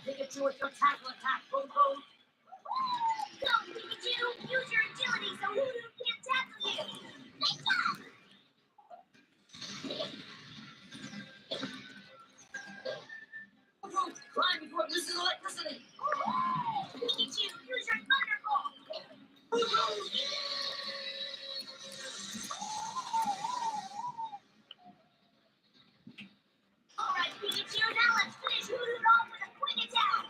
Pikachu with your tackle attack, boom boom. Go, Pikachu! Use your agility so Hoodoo can't tackle you! Nice job! Climb before it loses electricity! Pikachu, use your thunderbolt! Alright, Pikachu, now let's finish Hoodoo off with a quick attack!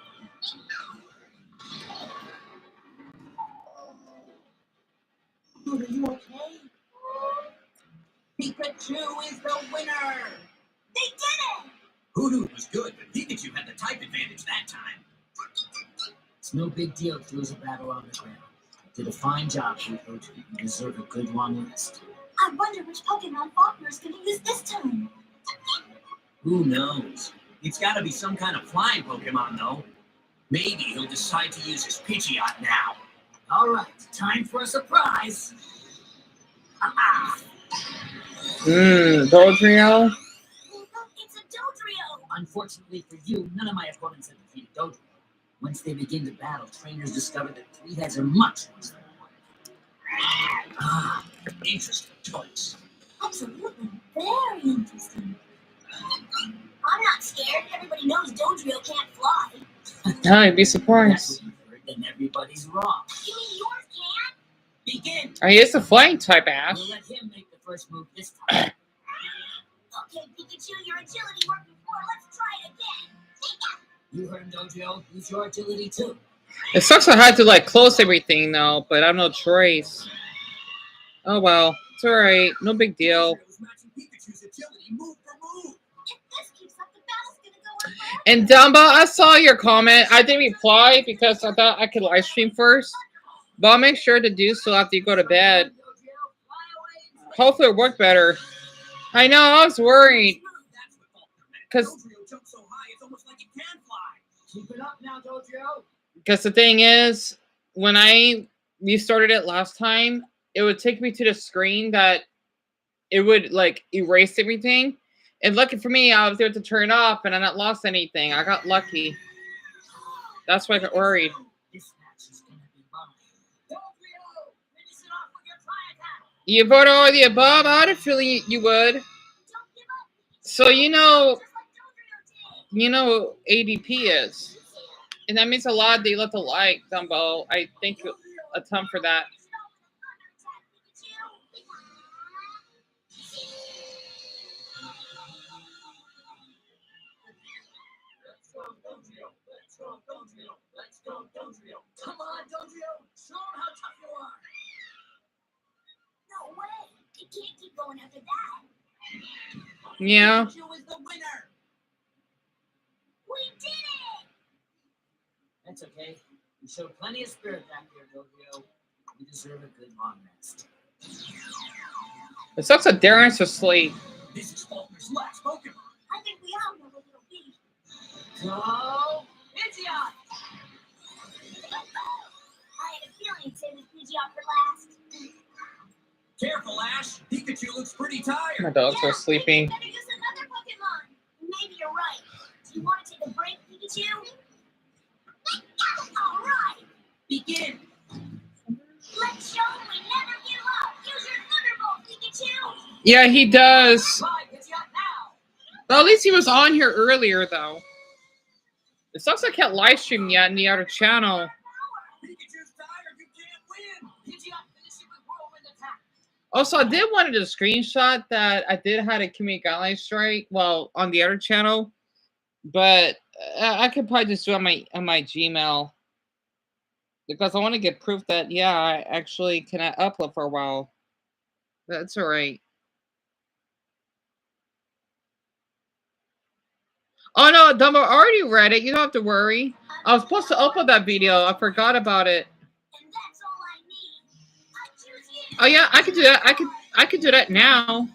Are you okay? Pikachu is the winner! They did it! Hoodoo was good, but Pikachu had the type advantage that time. It's no big deal to lose a battle on the ground. You did a fine job, Reboot. You deserve a good long rest. I wonder which Pokemon Faulkner's gonna use this time. Who knows? It's gotta be some kind of flying Pokemon, though. Maybe he'll decide to use his Pidgeot now. Alright, time for a surprise. Dodrio? It's a Dodrio! Unfortunately for you, none of my opponents have defeated Dodrio. Once they begin to battle, trainers discover that 3 heads are much worse than 1. Interesting choice. Absolutely. Very interesting. I'm not scared. Everybody knows Dodrio can't fly. I'd be surprised. Then everybody's wrong. You mean yours can? Begin. He is a flying type, Ash. We'll let him make the first move this time. Okay, Pikachu, your agility worked before. Let's try it again. You heard him, Dodrio. Use your agility too. It sucks I had to like close everything though, but I have no choice. Oh well, it's alright. No big deal. And Dumbo, I saw your comment. I didn't reply because I thought I could live stream first. But I'll make sure to do so after you go to bed. Hopefully it'll work better. I know, I was worried. Because the thing is, when I restarted it last time, it would take me to the screen that it would like erase everything. And lucky for me, I was able to turn it off and I not lost anything. I got lucky. That's why I got worried. You voted all the above? I had a feeling you would. So you know ADP is. And that means a lot that you left a like, Dumbo. I thank you a ton for that. Let's go, Dodrio. Come on, Dodrio. Show him how tough you are. No way. It can't keep going after that. Yeah. Pikachu is the winner. We did it. That's okay. You showed plenty of spirit back there, Dodrio. You deserve a good long rest. It sucks that Darren's asleep. This is Faulkner's last Pokemon. I think we all know what it'll be. Go, Pidgeot! I had a feeling you'd say this Pidgeot for last. Careful, Ash. Pikachu looks pretty tired. My dogs are sleeping. Better use another Pokemon. Maybe you're right. Do you want to take a break, Pikachu? All right. Begin. Let's show him we never give up. Use your Thunderbolt, Pikachu. Yeah, he does. Bye, Pidgeot, now. Well, at least he was on here earlier, though. It sucks I can't live stream yet in the other channel. Pikachu's tired. You can't win. Pidgeot, finish it with whirlwind attack. Also, I did want to screenshot that I did have a community guideline strike, well, on the other channel, but I could probably just do it on my Gmail because I want to get proof that I actually cannot upload for a while. That's all right. Oh no, Dumbo, I already read it. You don't have to worry. I was supposed to upload that video. I forgot about it. And that's all I need. I choose you. Oh yeah, I could do that. I could do that now.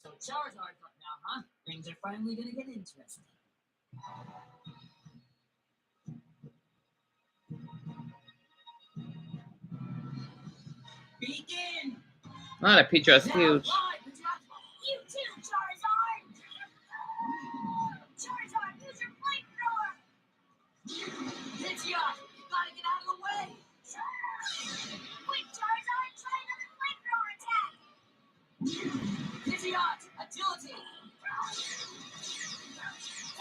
So Charizard's up now, huh? Things are finally gonna get interesting. Begin. Not a Pidgeot's huge. You too, Charizard. Charizard, use your Pidgeot, agility.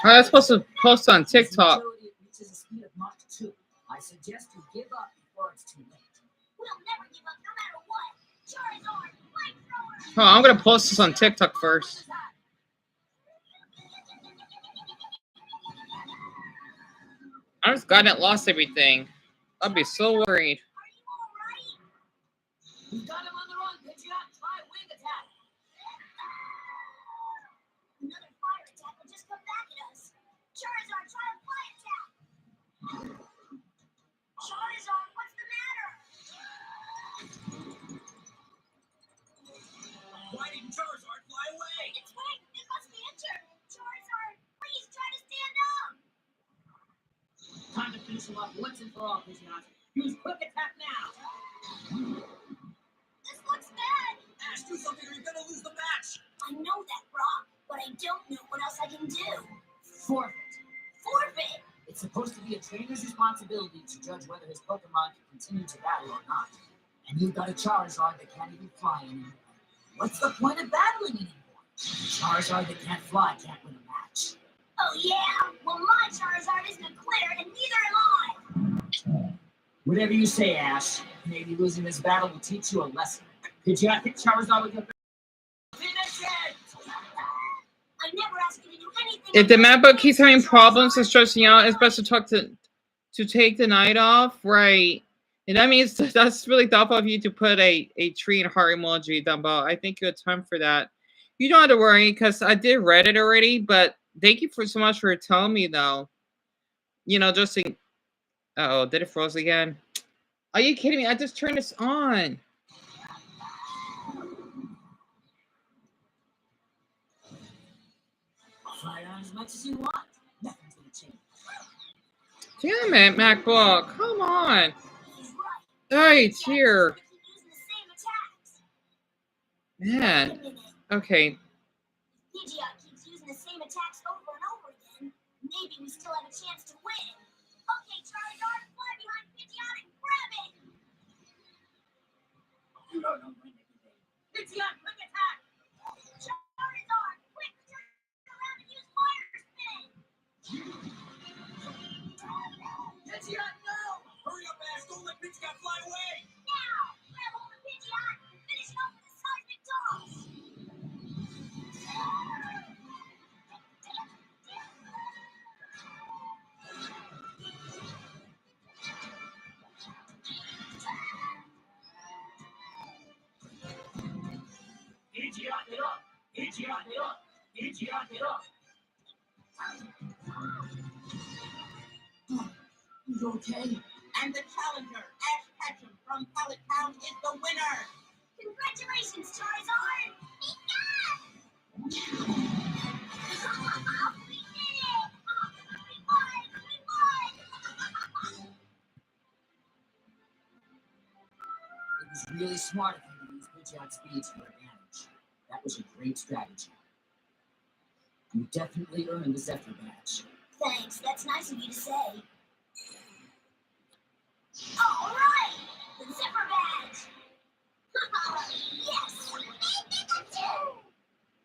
I was supposed to post on TikTok. Agility reaches a speed of Mach 2. I suggest you give up before it's too late. We'll never give up no matter what. Charizard, flamethrower. Oh, I'm gonna post this on TikTok first. I just got it, lost everything. I'd be so worried. Are you alright? You got him on the run, Pidgeot. Try wing attack. Another fire attack will just come back at us. Charizard, try a fly attack. Charizard, what's the matter? Why didn't Charizard fly away? It's wing. It must be injured. Charizard, please try to stand up. Time to finish him off once and for all, Pidgeot. Use quick attack now. This looks bad. Ash, do something or you're gonna lose the match. I know that, Brock, but I don't know what else I can do. Forfeit. Forfeit. It's supposed to be a trainer's responsibility to judge whether his Pokemon can continue to battle or not. And you've got a Charizard that can't even fly anymore. What's the point of battling anymore? A Charizard that can't fly can't win a match. Oh, yeah? Well, my Charizard isn't a quitter, and neither am I. Whatever you say, Ash. Maybe losing this battle will teach you a lesson. Pidgeot hit Charizard with your finish it! I never asked you to do anything. If the MacBook keeps having problems and stressing out, it's best to talk to take the night off, right? And that means that's really thoughtful of you to put a tree and heart emoji, Dumbo. I think you had time for that. You don't have to worry because I did read it already, but thank you for so much for telling me though. You know, just to, uh-oh, did it froze again? Are you kidding me? I just turned this on. Fly on as much as you want. Nothing's gonna change. Damn it, MacBook. Come on. He's right. Right here. Keep using the same attacks. Man. Wait a minute. Okay. Pidgeot keeps using the same attacks over and over again. Maybe we still have a chance to win. Okay, Charizard, fly behind Pidgeot and grab it. You don't know when to begin. Pidgeot, quick attack! Charizard, quick, turn around and use Fire Spin. Pidgeot, no! Hurry up, Ash. Don't let Pidgeot fly away. Now, grab hold of Pidgeot and finish it off with a seismic toss. Pidgeot, get up! Pidgeot, get up! Pidgeot, get up! You okay? And the challenger, Ash Ketchum from Pallet Town, is the winner. Congratulations, Charizard! We did it! We won! It was really smart of him to use Pidgeot's speed to your advantage. That was a great strategy. You definitely earned the Zephyr badge. Thanks, that's nice of you to say. All right, the Zipper badge. Yes,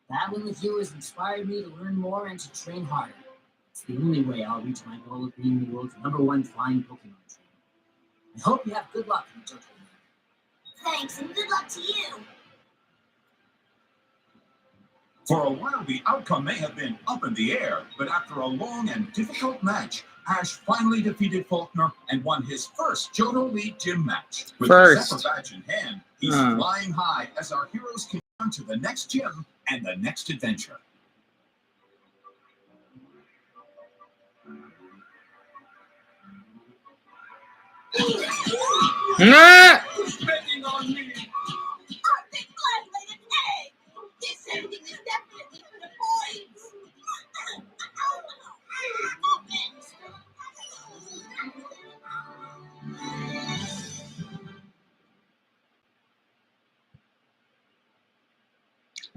Battling with you has inspired me to learn more and to train harder. It's the only way I'll reach my goal of being the world's #1 flying Pokemon trainer. I hope you have good luck in the Johto League. Thanks, and good luck to you. For a while, the outcome may have been up in the air, but after a long and difficult match, Ash finally defeated Faulkner and won his first Johto League gym match. With the Zephyr badge in hand, he's flying high as our heroes can on to the next gym and the next adventure. Who's betting on me? Our big flat-laid egg. This ending is definitely for the boys.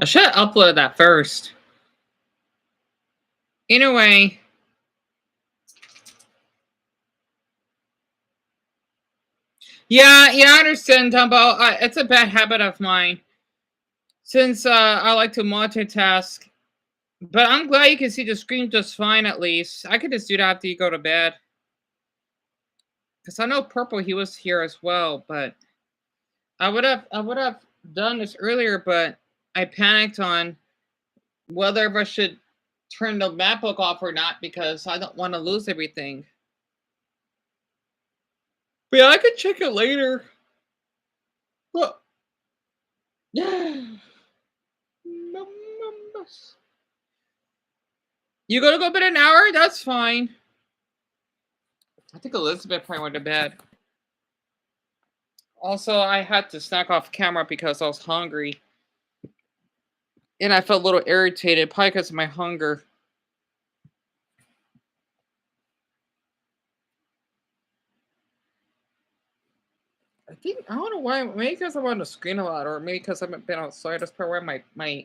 I should have uploaded that first. Anyway. Yeah, I understand, Dumbo. It's a bad habit of mine. since I like to multitask. But I'm glad you can see the screen just fine at least. I could just do that after you go to bed. Because I know Purple, he was here as well, but I would have done this earlier, but I panicked on whether I should turn the MacBook off or not because I don't want to lose everything. But yeah, I could check it later. But yeah. You gonna go bed an hour? That's fine. I think Elizabeth probably went to bed. Also, I had to snack off camera because I was hungry. And I felt a little irritated, probably because of my hunger. I don't know why, maybe because I'm on the screen a lot, or maybe because I haven't been outside. That's probably why my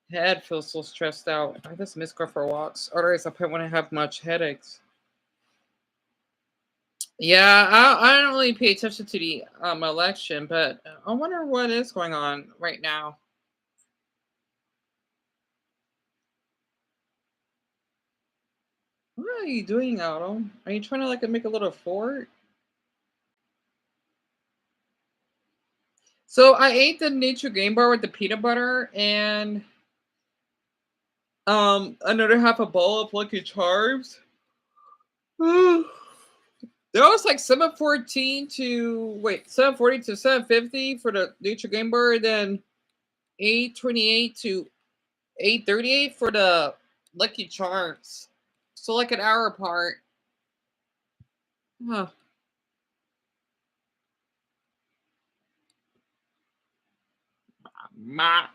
head feels so stressed out. I just miss going for walks. Otherwise, I probably wouldn't have much headaches. Yeah, I don't really pay attention to the election, but I wonder what is going on right now. What are you doing, Otto? Are you trying to like make a little fort? So I ate the nature game bar with the peanut butter and another half a bowl of Lucky Charms. There was like 740 to 750 for the nature game bar, then 828 to 838 for the Lucky Charms. So like an hour apart. Huh. Ma.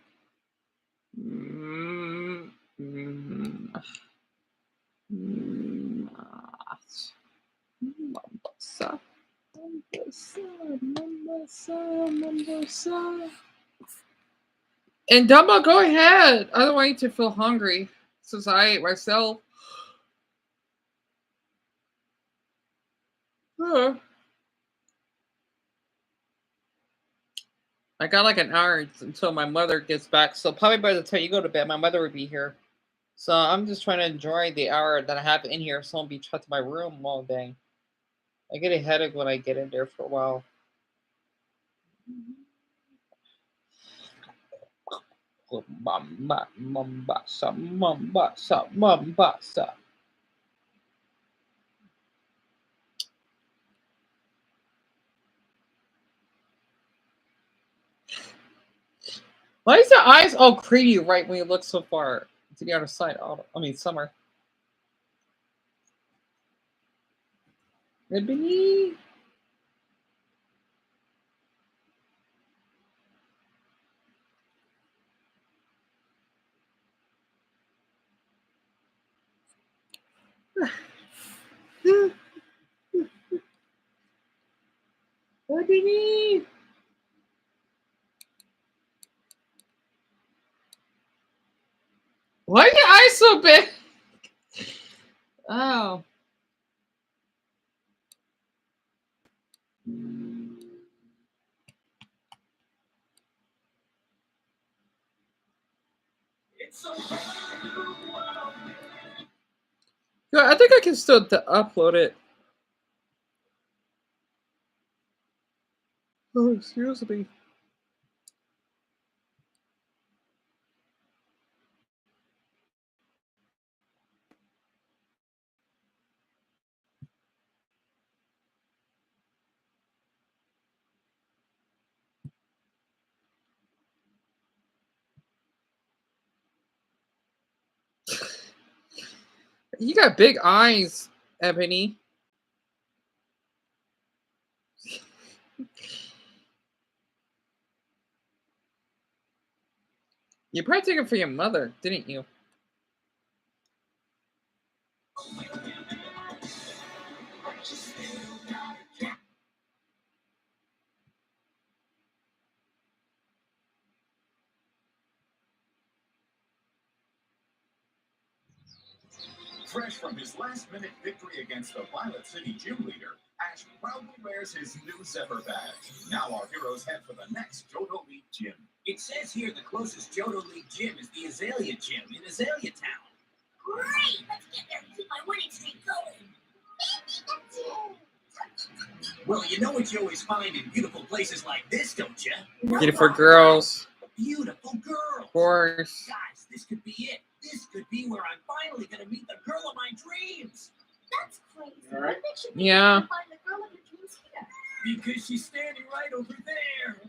Mombasa. And Dumbo, go ahead. I don't want you to feel hungry since I ate myself. I got like an hour until my mother gets back. So probably by the time you go to bed, my mother would be here. So I'm just trying to enjoy the hour that I have in here so I won't be trapped in my room all day. I get a headache when I get in there for a while. Mombasa. Why is the eyes all creamy right when you look so far to the other side? Summer. Ebony. Ebony. Why are your eyes so big? Oh. Yeah, I think I can still upload it. Oh, excuse me. You got big eyes, Ebony. You probably took it for your mother, didn't you? Fresh from his last-minute victory against the Violet City gym leader, Ash proudly wears his new Zephyr badge. Now our heroes head for the next Johto League gym. It says here, the closest Johto League gym is the Azalea Gym in Azalea Town. Great! Let's get there and keep my winning streak going. Well, you know what you always find in beautiful places like this, don't you? Beautiful girls. Beautiful girls. Of course. Guys, this could be it. This could be where I'm finally going to meet the girl of my dreams. That's crazy. All right. What makes you think Yeah. you can find the girl of your dreams here? Because she's standing right over there.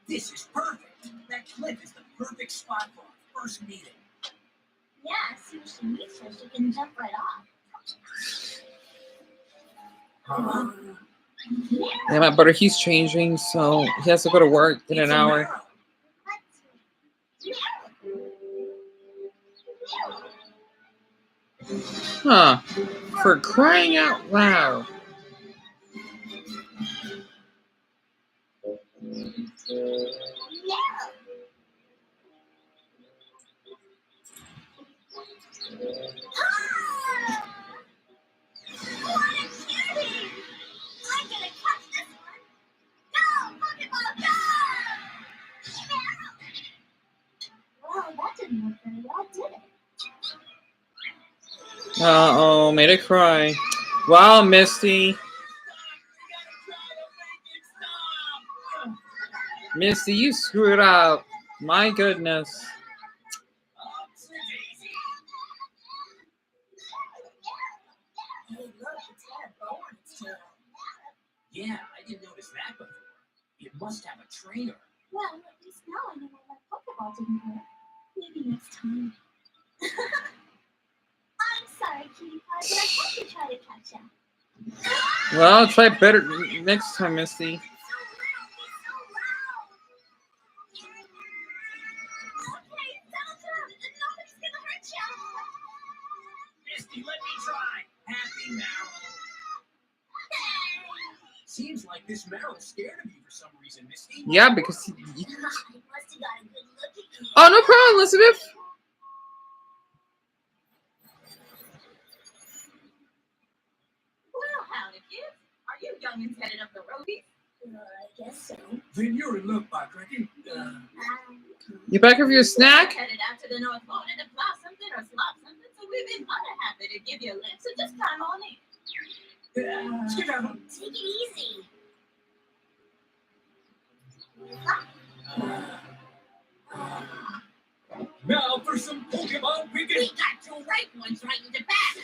This is perfect. That cliff is the perfect spot for our first meeting. Yeah, as soon as she meets her, she can jump right off. Yeah, my brother, he's changing, so he has to go to work in an hour. Huh. For crying out loud. Uh-oh, made it cry. Wow, Misty. Misty, you screwed up. My goodness. Hey, look, it's got a bow on its tail. Yeah, I didn't notice that before. It must have a trainer. Well, at least now I know why my Pokeball didn't work. Maybe next time. I'm sorry, Cutie Pie, but I have to try to catch up. Well, I'll try better next time, Misty. Misty, let me try. Happy Meryl. Seems like this Meryl's scared of you for some reason, Misty. Yeah, because he... I must have got a good look at you. Oh, no problem, Elizabeth. Well, howdy, kids. Are you youngins headed up the roadies? I guess so. Then you're in luck, Cricket. You back for your snack? Headed out to the North Pole to plow something or slop something, so we've been kind of happy to give you a lift, so just climb on in. Take it easy. Now for some Pokemon We Cricket. got two right ones right in the back.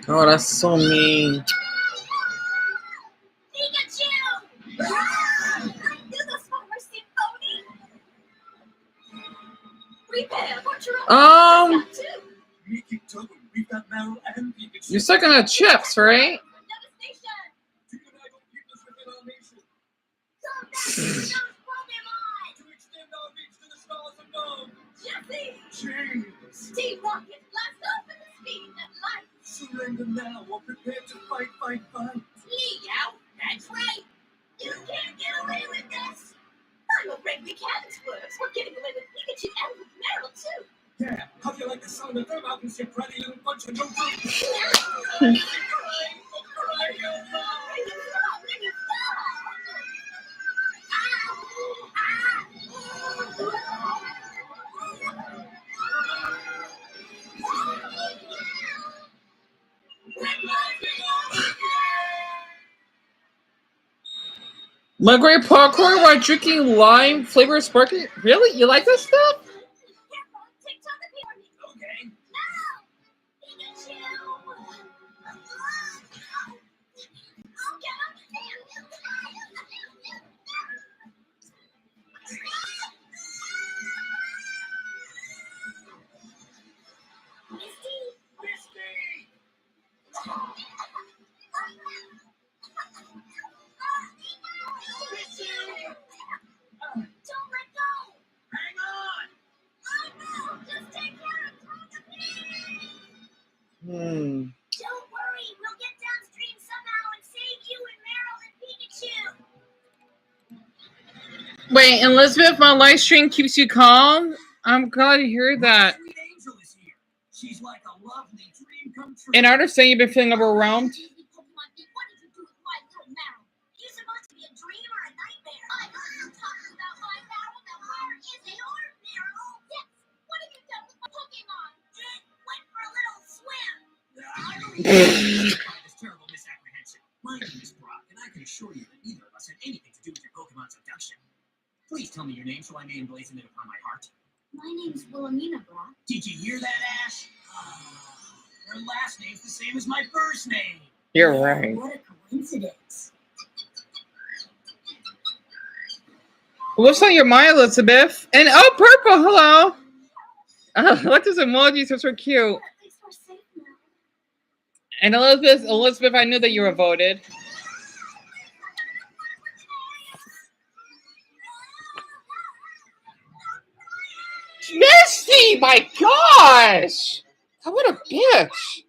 Oh, that's so mean. Pikachu! You're the smartest phony. Repair, what's your Um, Mickey Tuggle, we've got Meryl and Pikachu. you're sucking at chips, right? Devastation! Chicken and I don't keep this within our nation. Come back to those Pokemon! To extend our reach to the stars above. Jesse! James, Team Rocket, blast off at the speed of light. surrender now or prepare to fight. Meow, that's right. You can't get away with this. I'm afraid we can't, Squirts. We're getting away with Pikachu and with Meryl, too. Yeah, how do you like the sound of them apples, you pretty little bunch of no good? My great popcorn while drinking lime flavored sparkling. Really? You like this stuff? Okay. Don't let go! Hang on. I will! Just take care of Togepi! Don't worry, we'll get downstream somehow and save you and Meryl and Pikachu! Wait, Elizabeth, my live stream keeps you calm? I'm glad to hear that. Sweet Angel is here. She's like a lovely dream come true. And I understand you've been feeling overwhelmed. What did you do with my little Meryl? He's supposed to be a dream or a nightmare. I'm talking about my Meryl. Now where is your Meryl? Yes. What have you done with my Pokemon? It went for a little swim. This terrible misapprehension. My name is Brock, and I can assure you that neither of us had anything to do with your Pokemon's abduction. Please tell me your name so I may emblazon it upon my heart. My name's Wilhelmina, Brock. Did you hear that, Ash? Her last name's the same as my first name. You're right. What a coincidence. What's on your mind, Elizabeth? And oh, Purple, hello. What does emojis? Those are cute. At least we're safe now. And Elizabeth, I knew that you were voted. Misty, my gosh! Oh, what a bitch!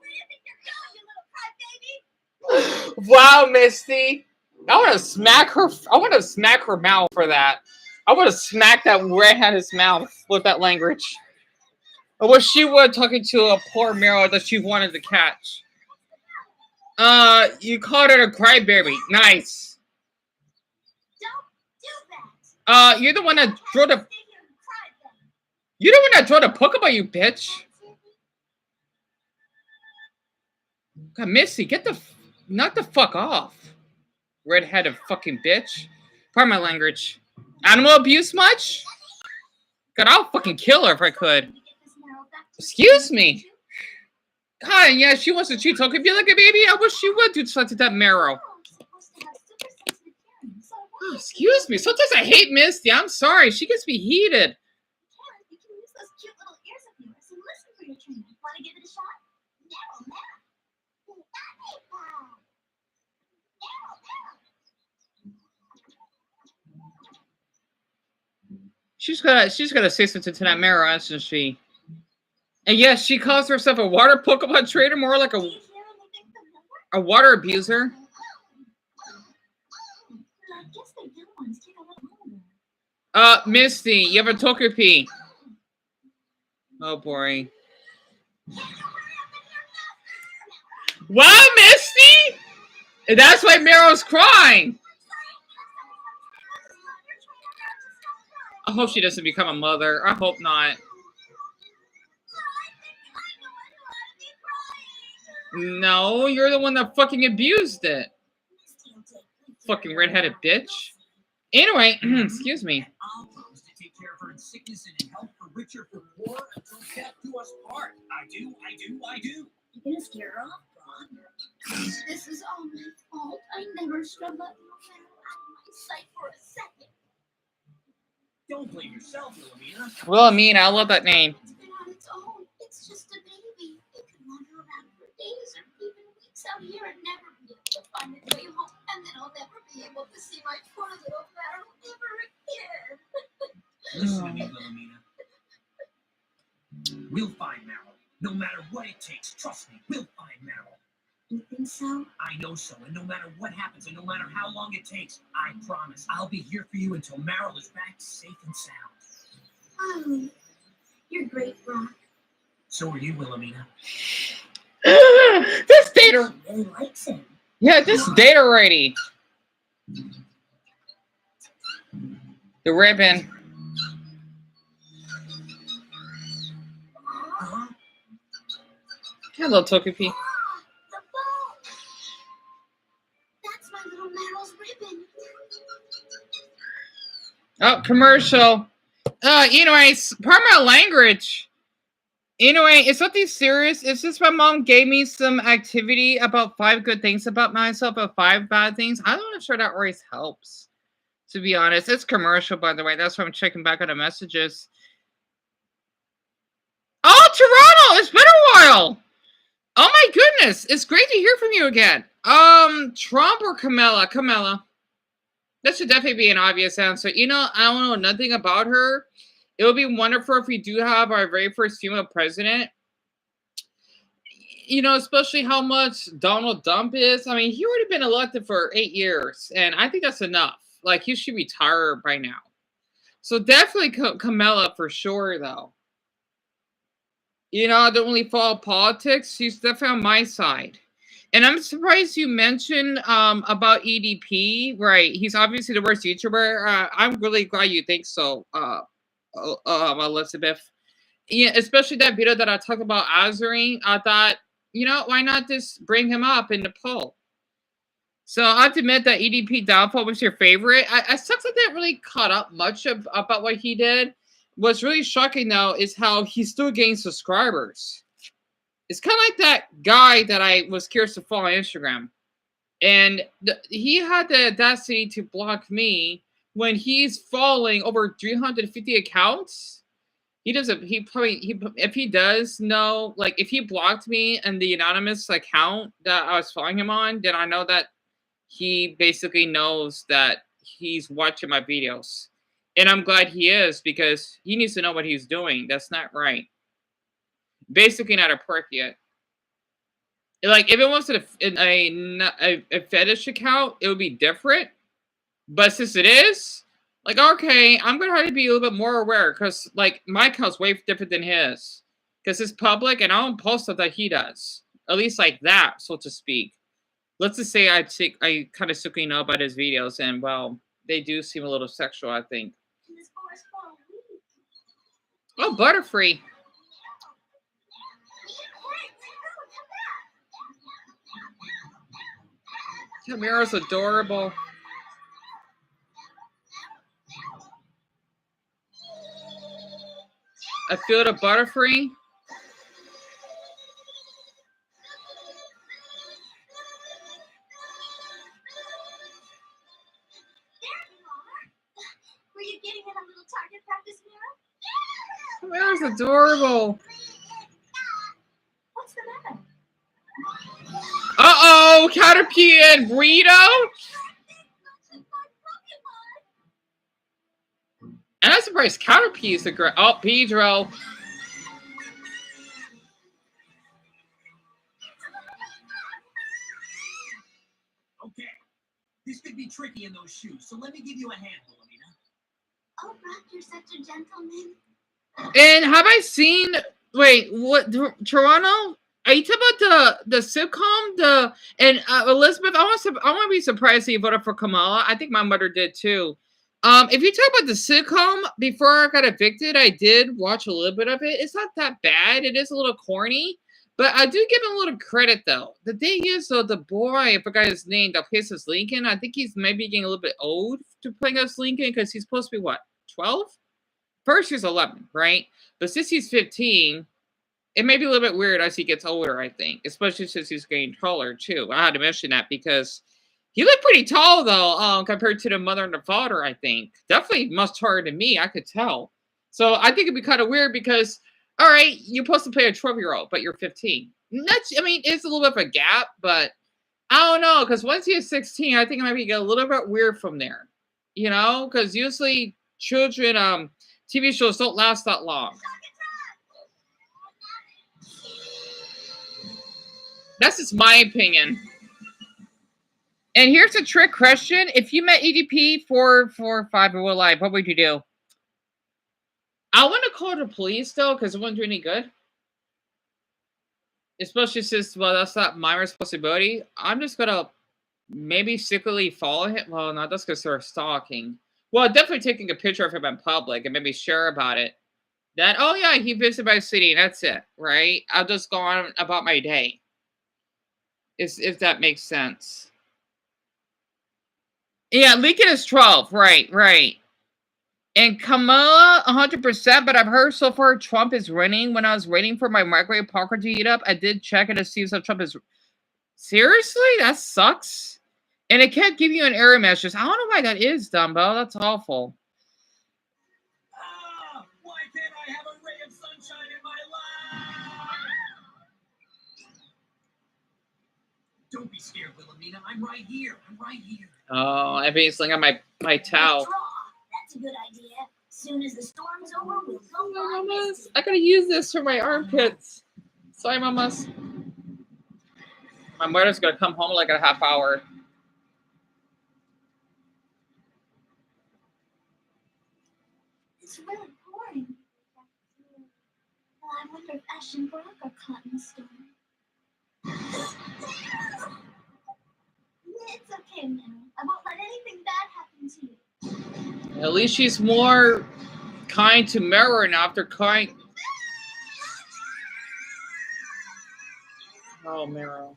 Wow, Misty! I want to smack her. I want to smack her mouth for that. I want to smack that redhead's mouth with that language. I wish she would talking to a poor Meryl that she wanted to catch. You called her a crybaby. Nice. Don't do that. You're the one that drew the. You're the one that drew the Pokemon, you bitch. God, Missy, knock the fuck off. Redheaded fucking bitch. Pardon my language. Animal abuse much? God, I'll fucking kill her if I could. Excuse me. God, yeah, she wants to cheat. So if you look at baby, I wish she would do something to that marrow. Oh, excuse me. Sometimes I hate Misty. I'm sorry. She gets me heated. You can use those cute little ears of yours and listen for your trainer. Want to give it a shot? Meryl. She's gonna say something to that marrow, isn't she? And yes, she calls herself a water Pokemon trainer, more like a water abuser. I guess they do want to take a little longer. Misty, you have a Togepi. Oh boy. Wow, Misty! And that's why Meryl's crying. I hope she doesn't become a mother. I hope not. No, you're the one that fucking abused it. Fucking redheaded bitch. Anyway, excuse me. I'll promise to take care of her in sickness and in health, for richer, for poor, until death do us part. I do. You're gonna scare her off, Ron. This is all my fault. I never should have let Meryl out of my sight for a second. Don't blame yourself, Wilhelmina. Wilhelmina, I love that name. It's been on its own. It's just a baby. It can wander around for days or even weeks out here and never be able to find its way home. And then I'll never be able to see my poor little Meryl ever again. Listen to me, Wilhelmina. We'll find Meryl. No matter what it takes, trust me, we'll find Meryl. You think so? I know so, and no matter what happens, and no matter how long it takes, I promise I'll be here for you until Meryl is back safe and sound. Oh, you're great, Brock. So are you, Wilhelmina. This data. She really likes him. Yeah, this date already. The ribbon. Uh-huh. Hello, Togepi. The ball. That's my little Meryl's ribbon. Oh, commercial. Anyways, pardon my language. Anyway, it's nothing serious. It's just my mom gave me some activity about 5 good things about myself, about 5 bad things. I'm not sure that always helps, to be honest. It's commercial, by the way. That's why I'm checking back on the messages. Oh, Toronto! It's been a while! Oh my goodness! It's great to hear from you again. Trump or Kamala? Kamala. That should definitely be an obvious answer. I don't know nothing about her. It would be wonderful if we do have our very first female president. Especially how much Donald Trump is. I mean, he already been elected for 8 years, and I think that's enough. Like, he should retire by now. So definitely Kamala for sure, though. you know, I don't really follow politics. He's definitely on my side. And I'm surprised you mentioned about EDP. Right. He's obviously the worst YouTuber. I'm really glad you think so, Elizabeth. Yeah, especially that video that I talked about Azuri. I thought, you know, why not just bring him up in the poll? So I have to admit that EDP Downfall was your favorite. I sucks that didn't really caught up much about what he did. What's really shocking though is how he's still getting subscribers. It's kind of like that guy that I was curious to follow on Instagram. And he had the audacity to block me when he's following over 350 accounts. He doesn't, if he does know, like if he blocked me and the anonymous account that I was following him on, then I know that he basically knows that he's watching my videos. And I'm glad he is, because he needs to know what he's doing. That's not right. Basically not a perk yet. Like if it was a fetish account, it would be different. But since it is, like, okay, I'm gonna have to be a little bit more aware, because like my account's way different than his, because it's public and I don't post stuff that he does, at least like that, so to speak. Let's just say I kind of secretly know about his videos, and well, they do seem a little sexual, I think. Oh, Butterfree. Tamira's adorable. I feel the Butterfree. Were you getting in a little target practice, Mira? Tamira's adorable. What's the matter? Uh-oh, Caterpie and Burrito? And I'm surprised Caterpie is a great... Oh, Pedro. Okay. This could be tricky in those shoes, so let me give you a hand, Wilhelmina. Oh, Brock, you're such a gentleman. And have I seen... Wait, what? Toronto? Are you talking about the sitcom? Elizabeth, I want to be surprised that you voted for Kamala. I think my mother did too. If you talk about the sitcom, before I got evicted, I did watch a little bit of it. It's not that bad. It is a little corny, but I do give him a little credit though. The thing is though, the boy, I forgot his name, that plays as Lincoln, I think he's maybe getting a little bit old to play as Lincoln, because he's supposed to be what, 12? First he's 11, right? But since he's 15, it may be a little bit weird as he gets older, I think, especially since he's getting taller too. I had to mention that because he looked pretty tall though, compared to the mother and the father, I think. Definitely much taller than me, I could tell. So I think it'd be kind of weird because, all right, you're supposed to play a 12-year-old, but you're 15. That's, I mean, it's a little bit of a gap, but I don't know, because once he's 16, I think it might be a little bit weird from there. You know, because usually children, TV shows don't last that long. That's just my opinion. And here's a trick question. If you met EDP 445 in real life, what would you do? I want to call the police, though, because it wouldn't do any good. Especially since, well, that's not my responsibility. I'm just going to maybe secretly follow him. Well, no, that's because they're stalking. Well, definitely taking a picture of him in public and maybe share about it. Then, oh, yeah, he visited my city. That's it, right? I'll just go on about my day. If that makes sense. Yeah, Lincoln is 12. Right. And Kamala, 100%. But I've heard so far Trump is winning. When I was waiting for my Margaret Parker to eat up, I did check it to see if Trump is... Seriously? That sucks. And it can't give you an error message. I don't know why that is, Dumbo. That's awful. Why can't I have a ray of sunshine in my life? Don't be scared, Wilhelmina. I'm right here. Oh, I've been slinging on my towel. That's a good idea. Soon as the storm's over, we'll go find Mamas, I gotta use this for my armpits. Sorry, mamas. My mother's gonna come home in like a half hour. It's really pouring. Well, I wonder wonder if Ash and Brock are caught in the storm. It's okay, Meryl. I won't let anything bad happen to you. At least she's more kind to Meryl and after kind. Oh, Meryl.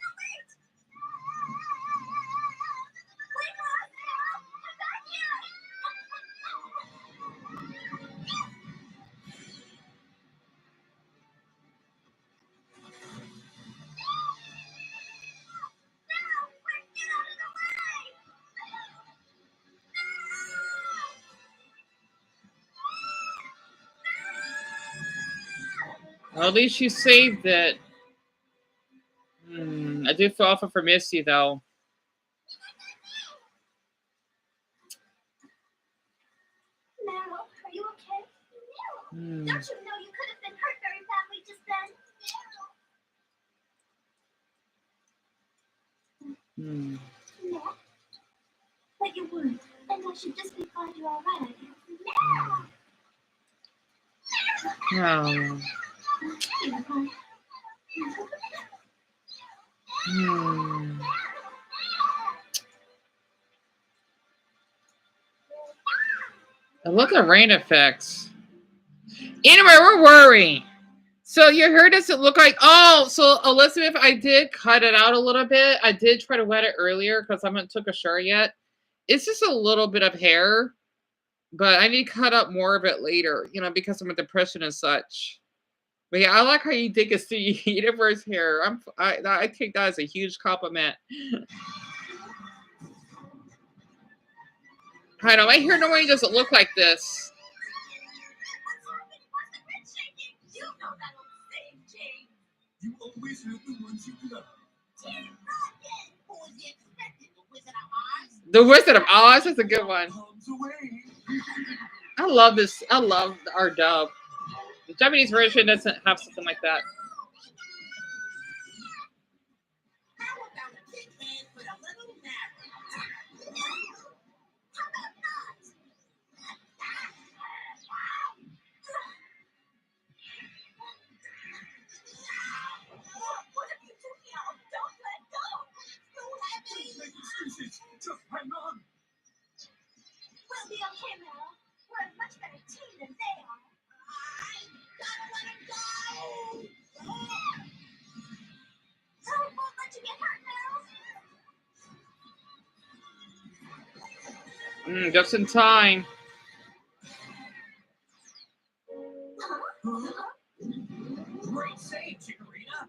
Well, at least she saved it. I do feel awful for Misty, though. Meryl, are you okay? Meryl, don't you know you could have been hurt very badly just then? No, but you weren't, and I should just be glad you're all right, I guess. No. And look at rain effects. Anyway, we're worrying. So your hair doesn't look like... Oh, so Elizabeth, I did cut it out a little bit. I did try to wet it earlier because I haven't took a shower yet. It's just a little bit of hair. But I need to cut up more of it later, you know, because of my depression and such. But yeah, I like how you think it's the universe hair. I take that as a huge compliment. I know, my hair normally doesn't look like this. You always have the ones you love. The Wizard of Oz is a good one. I love this. I love our dub. The Japanese version doesn't have something like that. Just hang on. We'll be okay, Meryl. We're a much better team than they are. I gotta let him go. Hurry, won't let you get hurt, Meryl. Just in time. Great save, Chikorita.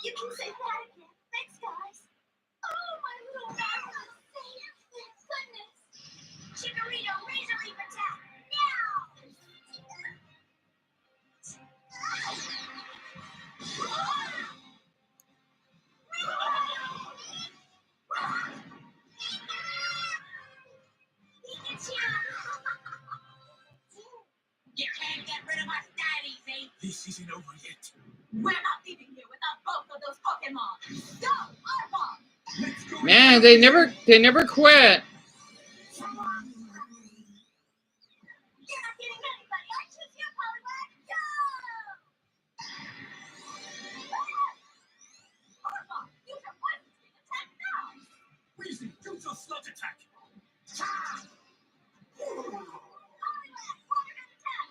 You can say that again. Thanks, guys. Oh, my little man was safe. Thank goodness. Chikorita, Razor Leaf attack. Now! You can't get rid of us that easy. This isn't over yet. We're not leaving here without both of those Pokemon. Go, Arbok! Let's go. Man, they never quit. You're not getting anybody. I choose you, Poliwag. Go! Arbok, use your poison sting attack now. Reason, use your sludge attack. Poliwag, water attack.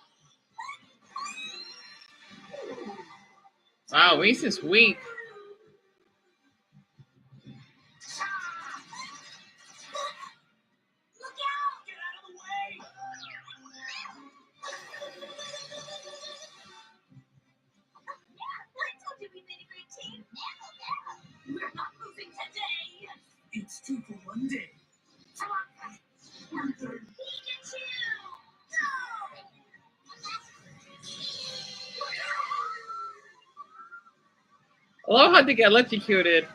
Wow, Reese is weak. Look out! Get out of the way. I told you we made a great team. We're not losing today. It's 2 for 1 day. Pikachu! Go! I love how they get electrocuted. It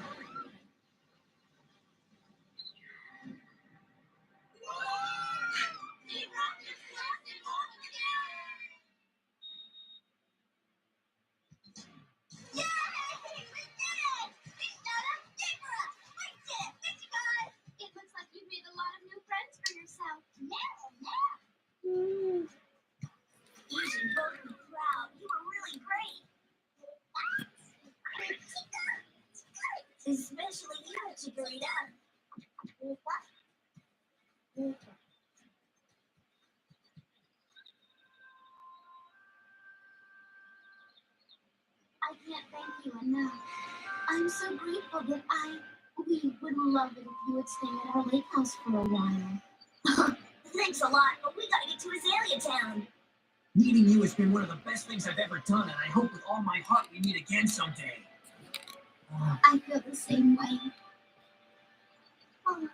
looks like you've made a lot of new friends for yourself. You should both be proud. You were really great. Especially you, Chikorita. I can't thank you enough. I'm so grateful that we would love it if you would stay at our lake house for a while. Thanks a lot, but we gotta get to Azalea Town. Meeting you has been one of the best things I've ever done, and I hope with all my heart we meet again someday. I feel the same way. Oh.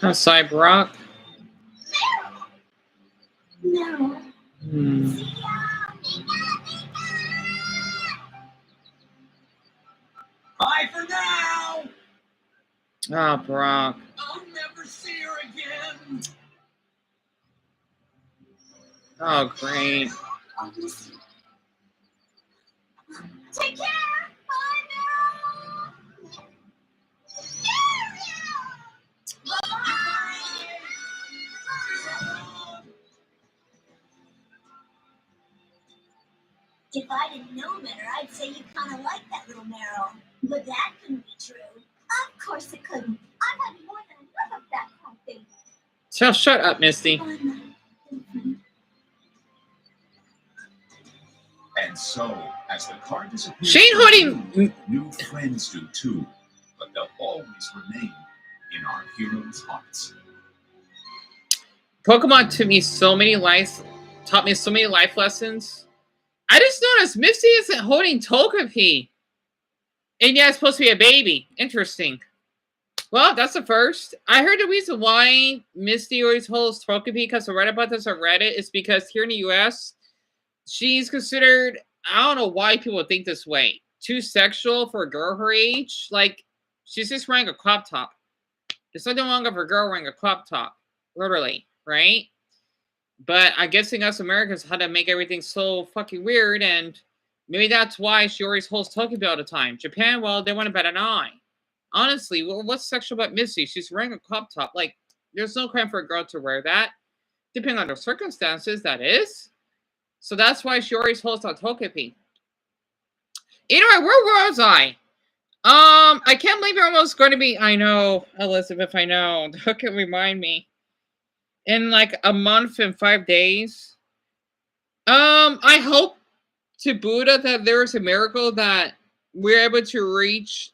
Outside Brock. No. Hmm. Bye for now! Oh, Brock. I'll never see her again! Oh, great. I'll miss you. Take care! Bye now! If I didn't know better, I'd say you kind of like that little Meryl. But that couldn't be true. Of course it couldn't. I've had more than enough of that kind of thing. So shut up, Misty. And so, as the car disappears, Shane Hoodie. new friends do too, but they'll always remain in our heroes' hearts. Pokemon taught me so many life lessons. I just noticed Misty isn't holding Togepi. And yeah, it's supposed to be a baby. Interesting. Well, that's the first. I heard the reason why Misty always holds Togepi, because I read about this on Reddit, is because here in the US, she's considered, I don't know why people think this way, too sexual for a girl her age. Like, she's just wearing a crop top. There's nothing wrong with a girl wearing a crop top. Literally, right? But I'm guessing us Americans had to make everything so fucking weird, and maybe that's why she always holds Togepi all the time. Japan, well, they want to bet an eye. Honestly, what's sexual about Misty? She's wearing a crop top. Like, there's no crime for a girl to wear that. Depending on the circumstances, that is. So that's why she always holds on Togepi. Anyway, where was I? I can't believe you're almost going to be... I know, Elizabeth, I know. Don't remind me. In like a month and 5 days. I hope to Buddha that there's a miracle that we're able to reach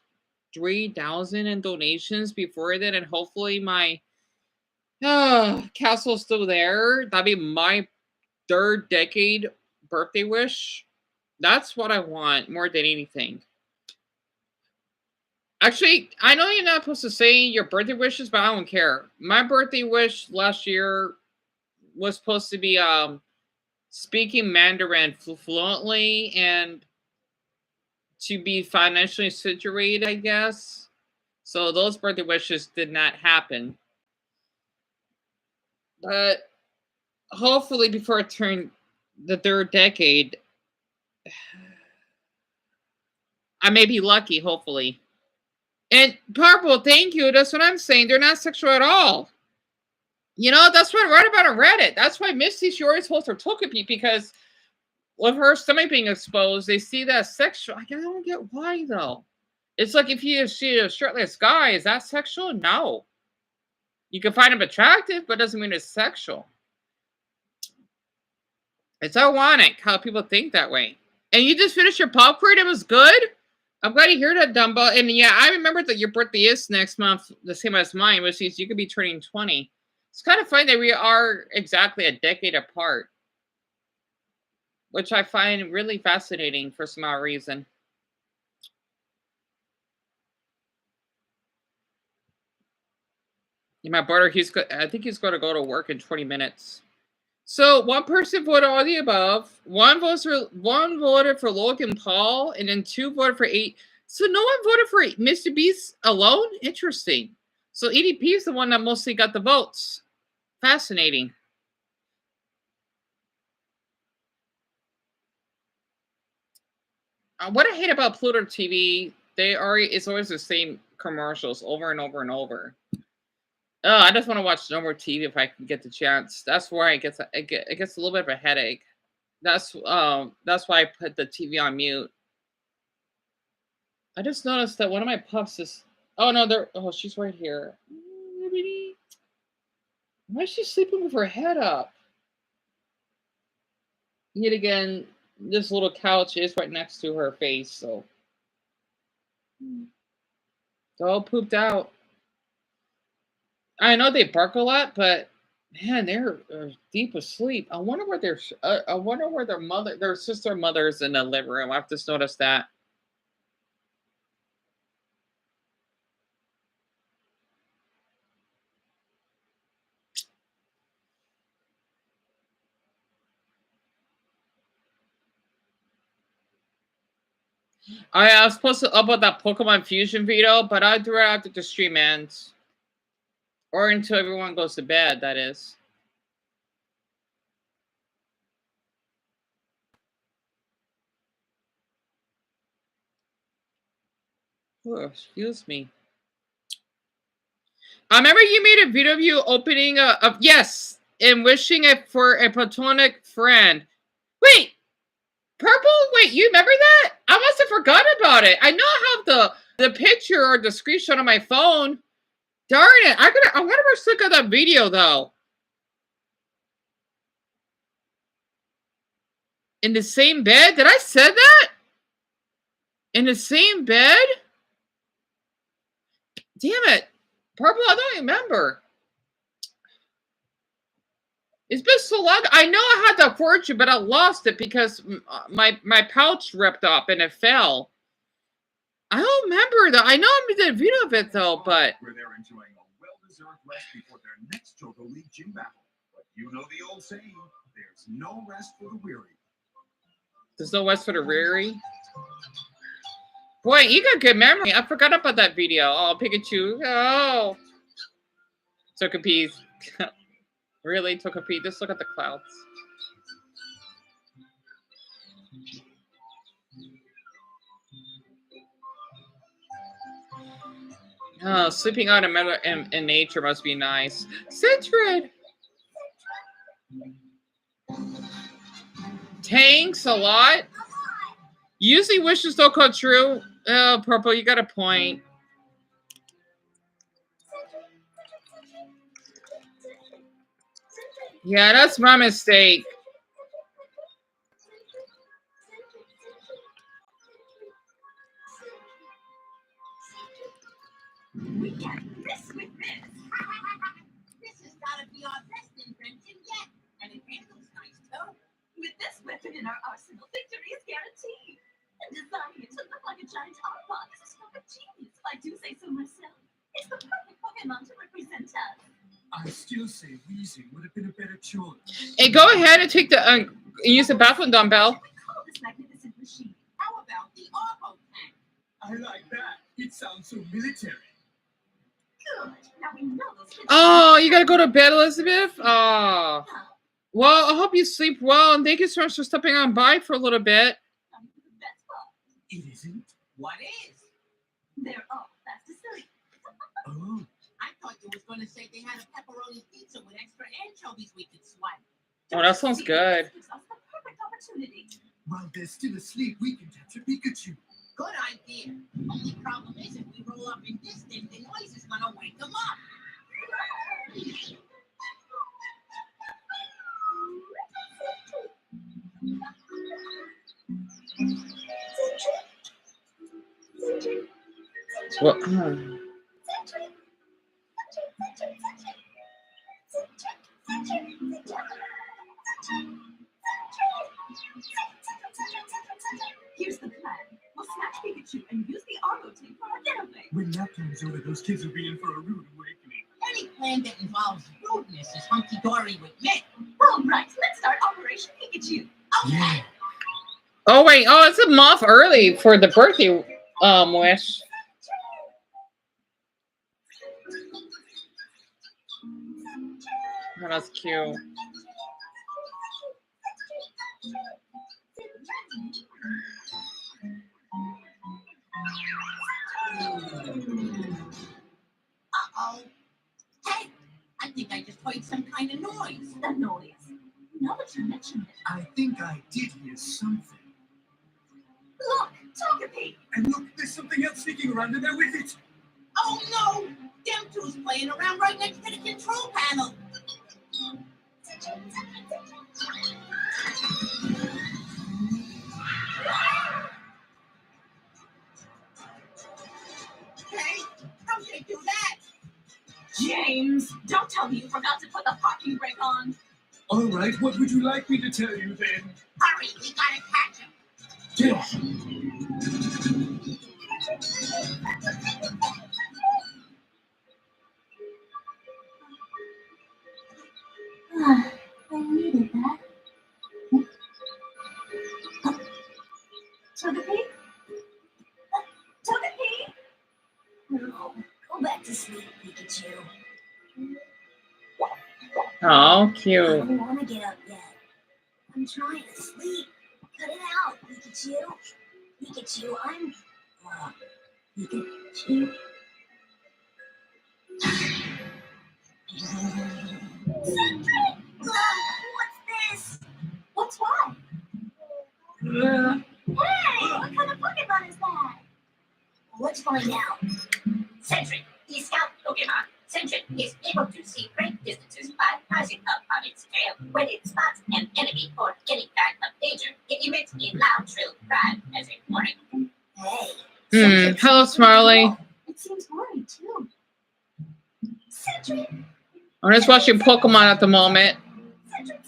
3,000 in donations before that, and hopefully my castle's still there. That'd be my 3rd decade birthday wish. That's what I want more than anything. Actually, I know you're not supposed to say your birthday wishes, but I don't care. My birthday wish last year was supposed to be speaking Mandarin fluently and to be financially situated, I guess. So those birthday wishes did not happen. But hopefully before I turn the 3rd decade, I may be lucky, hopefully. And Purple, thank you. That's what I'm saying. They're not sexual at all. You know, that's what I read about on Reddit. That's why Misty, she always holds her Togepi, because with her stomach being exposed, they see that sexual. I don't get why, though. It's like if you see a shirtless guy, is that sexual? No. You can find him attractive, but doesn't mean it's sexual. It's ironic how people think that way. And you just finished your popcorn? It was good? I'm glad to hear that, Dumbo. And yeah, I remember that your birthday is next month, the same as mine, which means you could be turning 20. It's kind of funny that we are exactly a decade apart, which I find really fascinating for some odd reason. And my brother, I think he's going to go to work in 20 minutes. So one person voted all the above. One voted for Logan Paul, and then 2 voted for 8. So no one voted for Mr. Beast alone? Interesting. So EDP is the one that mostly got the votes. Fascinating. What I hate about Pluto TV, it's always the same commercials over and over and over. I just want to watch no more TV if I can get the chance. That's why it gets a little bit of a headache. That's why I put the TV on mute. I just noticed that one of my pups is. Oh no, they're. Oh, she's right here. Why is she sleeping with her head up? Yet again, this little couch is right next to her face, so. They're all pooped out. I know they bark a lot, but man, they're deep asleep. I wonder where their their sister mother's in the living room. I've just noticed that. I was supposed to upload that Pokemon Fusion video, but I'll do it after the stream ends. Or until everyone goes to bed, that is. Oh, excuse me. I remember you made a video of you opening yes, and wishing it for a platonic friend. Wait, Purple? Wait, you remember that? I must have forgotten about it. I know I have the picture or the screenshot on my phone. Darn it! I wonder if I still got that video though. In the same bed? Did I say that? In the same bed? Damn it. Purple, I don't remember. It's been so long. I know I had that fortune, but I lost it because my pouch ripped up and it fell. I don't remember though. I know I did a video of it though, but where they're enjoying a well-deserved rest before their next Johto League gym battle. But you know the old saying, there's no rest for the weary. There's no rest for the weary. Boy, you got good memory. I forgot about that video. Oh, Pikachu. Oh. Togepi. Really, Togepi? Just look at the clouds. Oh, sleeping out in nature must be nice. Centrid! Thanks a lot. Usually wishes don't come true. Oh, Purple, you got a point. Yeah, that's my mistake. We can't miss with this. This has got to be our best invention yet. And it handles nice, too. With this weapon in our arsenal, victory is guaranteed. And designing it to look like a giant armband is a stroke of genius, if I do say so myself. It's the perfect Pokemon to represent us. I still say Weezing would have been a better choice. Hey, go ahead and take the use the bathroom dumbbell. We call this magnificent machine. How about the Arbo tank? I like that. It sounds so military. Good. Now we know those kids. Oh, you gotta go to bed, Elizabeth? Oh. Well, I hope you sleep well, and thank you so much for stepping on by for a little bit. It isn't. What is? They're all fast asleep. Oh. I thought you was going to say they had a pepperoni pizza with extra anchovies we could swipe. Oh, that sounds good. This gives us the perfect opportunity. While they're still asleep, we can catch a Pikachu. Good idea. Only problem is if we roll up in this thing, the noise is going to wake them up. Well, Here's the plan. We'll snatch Pikachu and use the Argo tape for our getaway. When that time's over, those kids will be in for a rude awakening. Any plan that involves rudeness is hunky-dory with me. All right, let's start Operation Pikachu. Okay. Yeah. oh wait, oh, it's a month early for the birthday wish. Oh, that's cute. Uh-oh. Hey, I think I just heard some kind of noise. A noise? Now that you mention it. I think I did hear something. Look, Togepi. And look, there's something something else sneaking around in there with it. Oh no! Them two's playing around right next to the control panel. Hey, how can they do that? James, don't tell me you forgot to put the parking brake on. All right, what would you like me to tell you then? Hurry, we gotta catch him. Yeah. I needed that. Togepi? Togepi? No, go back to sleep, Pikachu. Oh, I cute. don't want to get up yet. I'm trying to sleep. Cut it out, Pikachu. Pikachu, I'm... Pikachu. Cedric! What's this? What's what? Hey, what kind of Pokemon is that? Let's find out. Cedric, the scout Pokemon. Cedric is able to see great distances by rising up on its tail. When it spots an enemy or any kind of danger, it emits a loud, shrill cry as a warning. Hey. Hello, Smiley. It seems worried, too. Cedric! I'm just watching Pokemon at the moment. Cedric!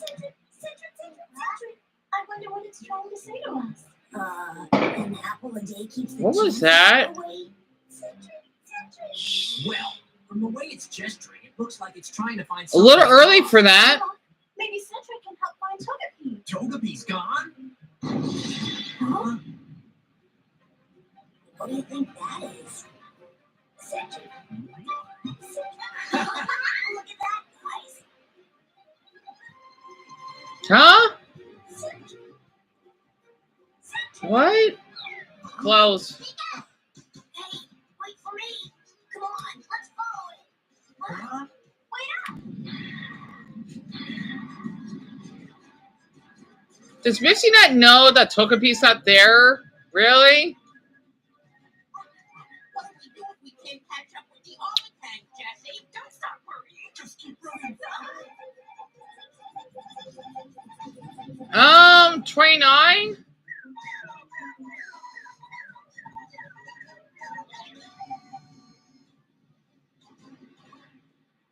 I wonder what it's trying to say to us. An apple a day keeps the What was germs that? away. Cedric. Well, from the way it's gesturing, it looks like it's trying to find A little something. early for that. Maybe Cedric can help find Togepi. Togepi's gone? Huh? What do you think that is? Cedric. Look at that, guys. Huh? Cedric. What? Close. Hey, wait for me. Come on, let's follow it. Wait up. Does Missy not know that Togepi's not there? Really? What do we do if we can't catch up with the other tank, Jesse? Don't stop worrying. Just keep running. 29?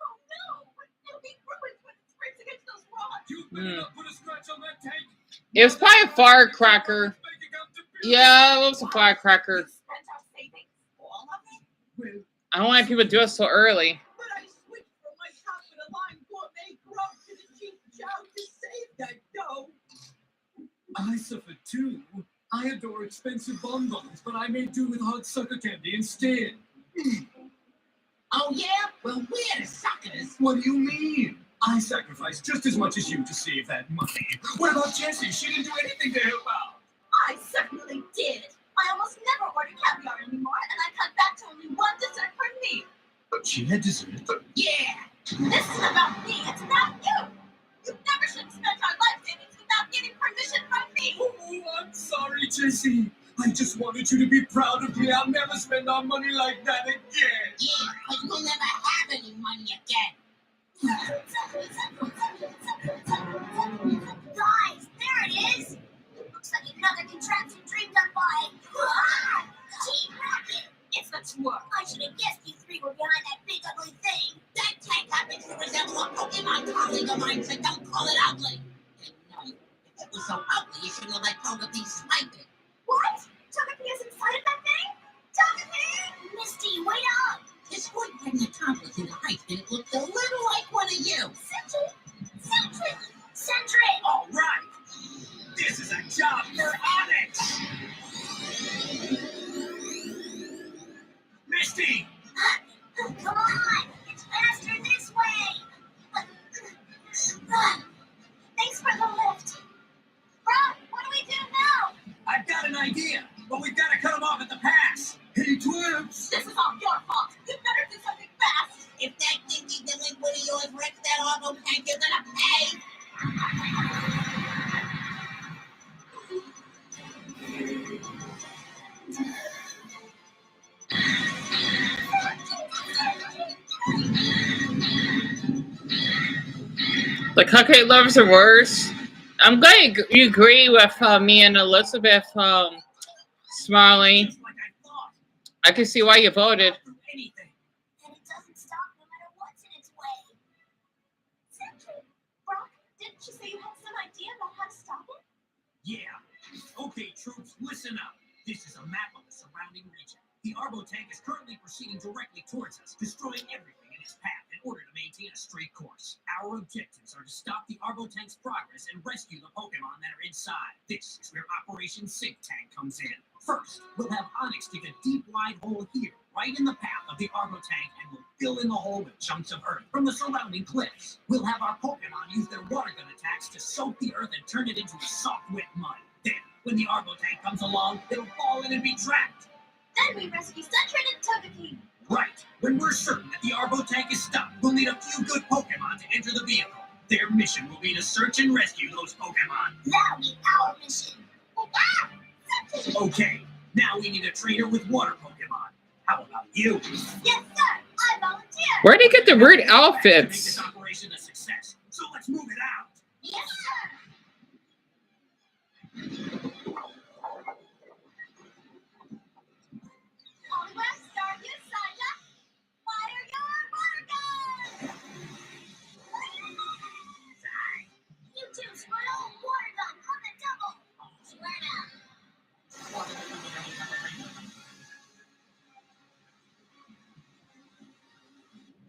Oh no! It'll be ruined when it scrapes against those rocks. You better not put a scratch on that tank. It was probably a firecracker. Make it come to be. Yeah, it was a firecracker. We spent our savings, all of it. Well, I don't want people to do it so early. But I switched from my top-of-the-line gourmet grub to the cheap chow to save that dough. I suffered too. I adore expensive bonbons, but I made do with hard sucker candy instead. Oh yeah? Well, we're the suckers. What do you mean? I sacrificed just as much as you to save that money. What about Jessie? She didn't do anything to help out. I certainly did. I almost never order caviar anymore, and I cut back to only one dessert per meal. But she had dessert. Yeah. This is about me. It's about you. You never should have spent our life savings without getting permission from me. Oh, I'm sorry, Jessie. I just wanted you to be proud of me. I'll never spend our money like that again. Yeah, but you'll never have any money again. Guys, there it is. Looks like another contraption dreamed up by Team Rocket. It's the twerk. I should have guessed you three were behind that big ugly thing. That tank happens to resemble a Pokemon colleague of mine, so don't call it ugly. And no, if it was so ugly, you shouldn't have let Togepi snipe it. What? Togepi is inside of that thing? Togepi! Misty, wait up! His foot had an accomplice in the height, and it looked a little like one of you. Cedric! Cedric! Cedric! All right. This is a job for Onyx. Misty! Come on! It's faster this way! Thanks for the lift. Rob, what do we do now? I've got an idea, but we've got to cut him off at the pass. Hey, Twips! This is all your fault. You better do something fast. If that dinky delinquent of yours wrecks that auto tank, you're gonna pay. The cupcake lovers are worse. I'm glad you agree with me and Elizabeth Smiley. Just like I thought. I can see why you voted. Anything. And it doesn't stop no matter what's in its way. Sentry, Brock, didn't you say you had some idea about how to stop it? Yeah. Okay, troops, listen up. This is a map of the surrounding region. The Arbo tank is currently proceeding directly towards us, destroying everything in its path in order to maintain a straight course. Our objectives are to stop the Arbo tank's progress and rescue the Pokemon that are inside. This is where Operation Sink Tank comes in. First, we'll have Onyx dig a deep, wide hole here, right in the path of the Arbo tank, and we'll fill in the hole with chunks of earth from the surrounding cliffs. We'll have our Pokemon use their water gun attacks to soak the earth and turn it into a soft, wet mud. Then, when the Arbo tank comes along, it'll fall in and be trapped. Then we rescue Sentry and Togepi. Right. When we're certain that the Arbo tank is stopped, we'll need a few good Pokemon to enter the vehicle. Their mission will be to search and rescue those Pokemon. That'll be our mission. Okay, now we need a trainer with water Pokemon. How about you? Yes, sir. I volunteer. Where'd he get the weird To make this outfits? operation a success. So let's move it out. Yes, sir. Polygraph star, you signed up. Fire your water gun. Sorry. You two, Squirtle. Water gun on the double. Swear now.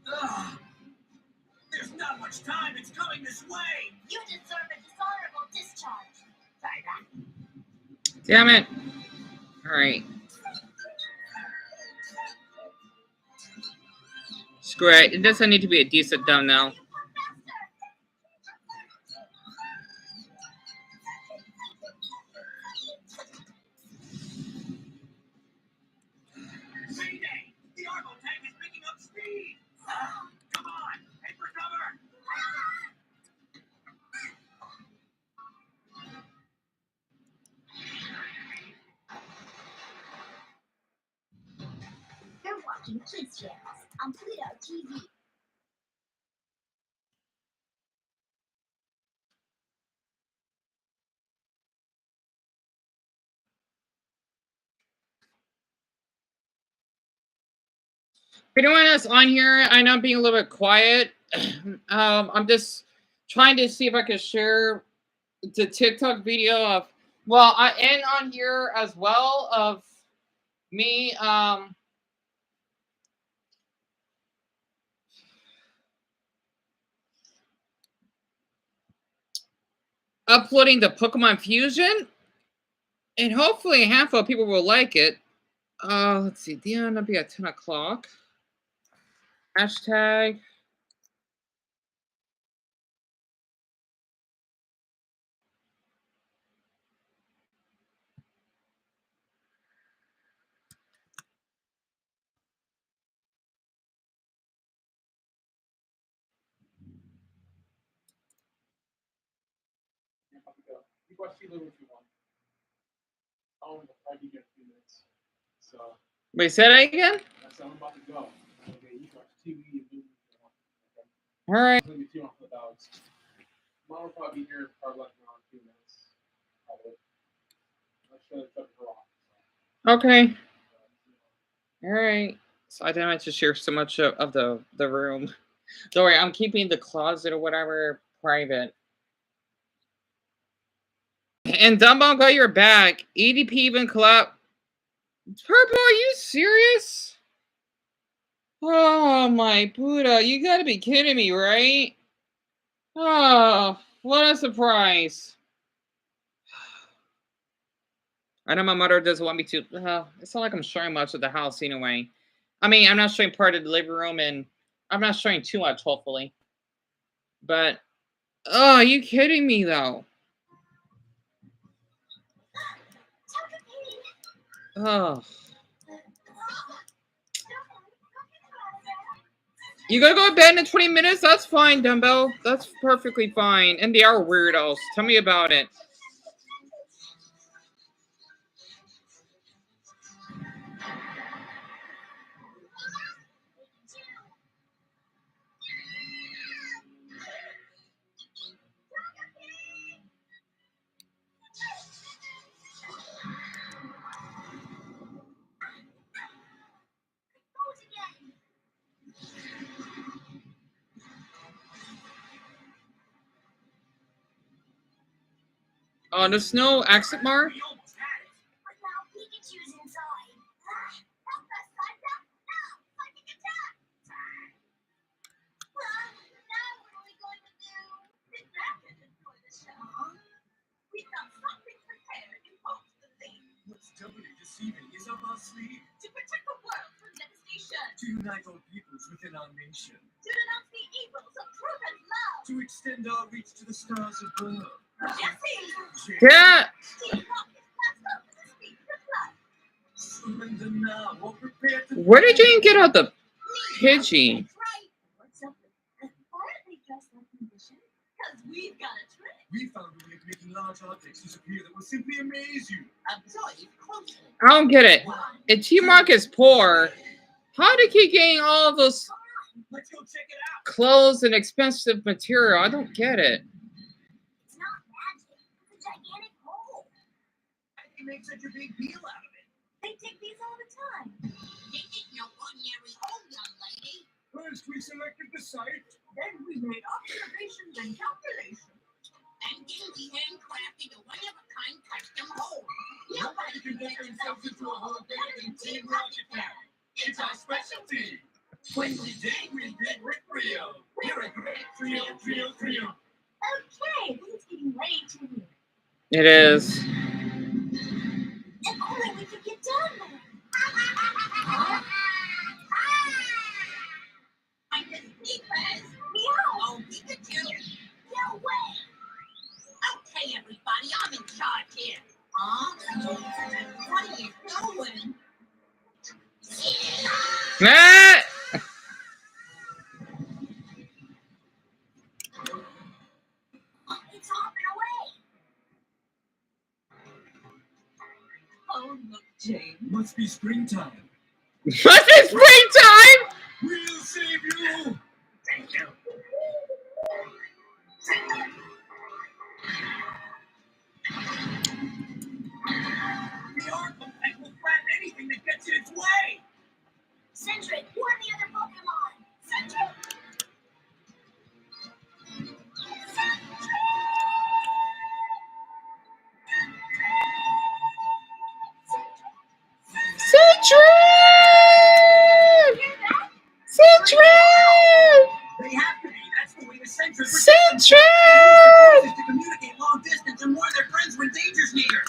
Ugh. There's not much time. It's coming this way. You deserve a dishonorable discharge. Sorry, Doc. Damn it. Alright. Screw it. It doesn't need to be a decent thumbnail. Mayday! The Arbo tank is picking up speed. Come on, head for cover. You're watching Kids Channels on Pluto TV. For anyone that's on here, I know I'm being a little bit quiet. I'm just trying to see if I can share the TikTok video of, well, and on here as well of me uploading the Pokemon Fusion, and hopefully a handful of people will like it. Let's see, Dion, that'll be at 10 o'clock. Hashtag. You watch TV if you want. I'll give you a few minutes. So Wait, say that again? that's I'm about to go. Okay, you watch TV and movies if you want. Okay. All right. Let me tee off the dogs. Mom will probably be here probably like around 2 minutes. Probably. Let's shut her off. Okay. All right. So I didn't have to share so much of the room. Don't worry, I'm keeping the closet or whatever private. And Dumbo, got your back. EDP even collab. Purple, are you serious? Oh my Buddha, you gotta be kidding me, right? Oh, what a surprise. I know my mother doesn't want me to. It's not like I'm showing much of the house anyway. I mean, I'm not showing part of the living room, and I'm not showing too much, hopefully. But, oh, are you kidding me, though? Oh. You gotta go to bed in 20 minutes? That's fine, Dumbo. That's perfectly fine. And they are weirdos. Tell me about it. Oh, there's no exit mark? We almost had it. But now Pikachu's inside. Help us, Santa! No! Psychic attack! Well, now what are we going to do? Sit back and enjoy the show. We've got something prepared to post the thing. What's doubly deceiving is up our sleeve To protect the world from devastation. to unite all peoples within our nation, To denounce the evils of truth and love. to extend our reach to the stars above. Jesse! Yeah. Team Rock is passed up to the speed of light. Surrender now or prepare to. Where did you even get out the Pidgey? That's right. What's up with that? Why are they dressed like musicians? Because we've got a trick. We found a way of making large objects disappear that will simply amaze you. Observe closely. I don't get it. If T-Mark is poor, how did he gain all of those Let's go check it out. clothes and expensive material? I don't get it. It's not magic. It's a gigantic hole. You make such a big deal out of it. They take these all the time. This is no ordinary hole, young lady. First, we selected the site. Then we made observations and calculations. And then we handcrafted a one-of-a-kind custom hole. Nobody can make themselves into a hole better than Team Rocket can. It's our specialty. When we dig with Rio. We're a great trio. Okay, this is getting way too near. It is. If only we could get down there. I'm the Sneakers. Meow. Oh, Pikachu. No way. Okay, everybody, I'm in charge here. What are you doing? Ah! It's hopping away. Oh, look, James. Must be springtime. What is springtime? We'll save you. Thank you. The architect will flatten anything that gets in its way. Sentry, warn the other Pokemon. Sentry. They have to be. That's the way the Sentry Sentry! is to communicate long distance and warn their friends when danger's near.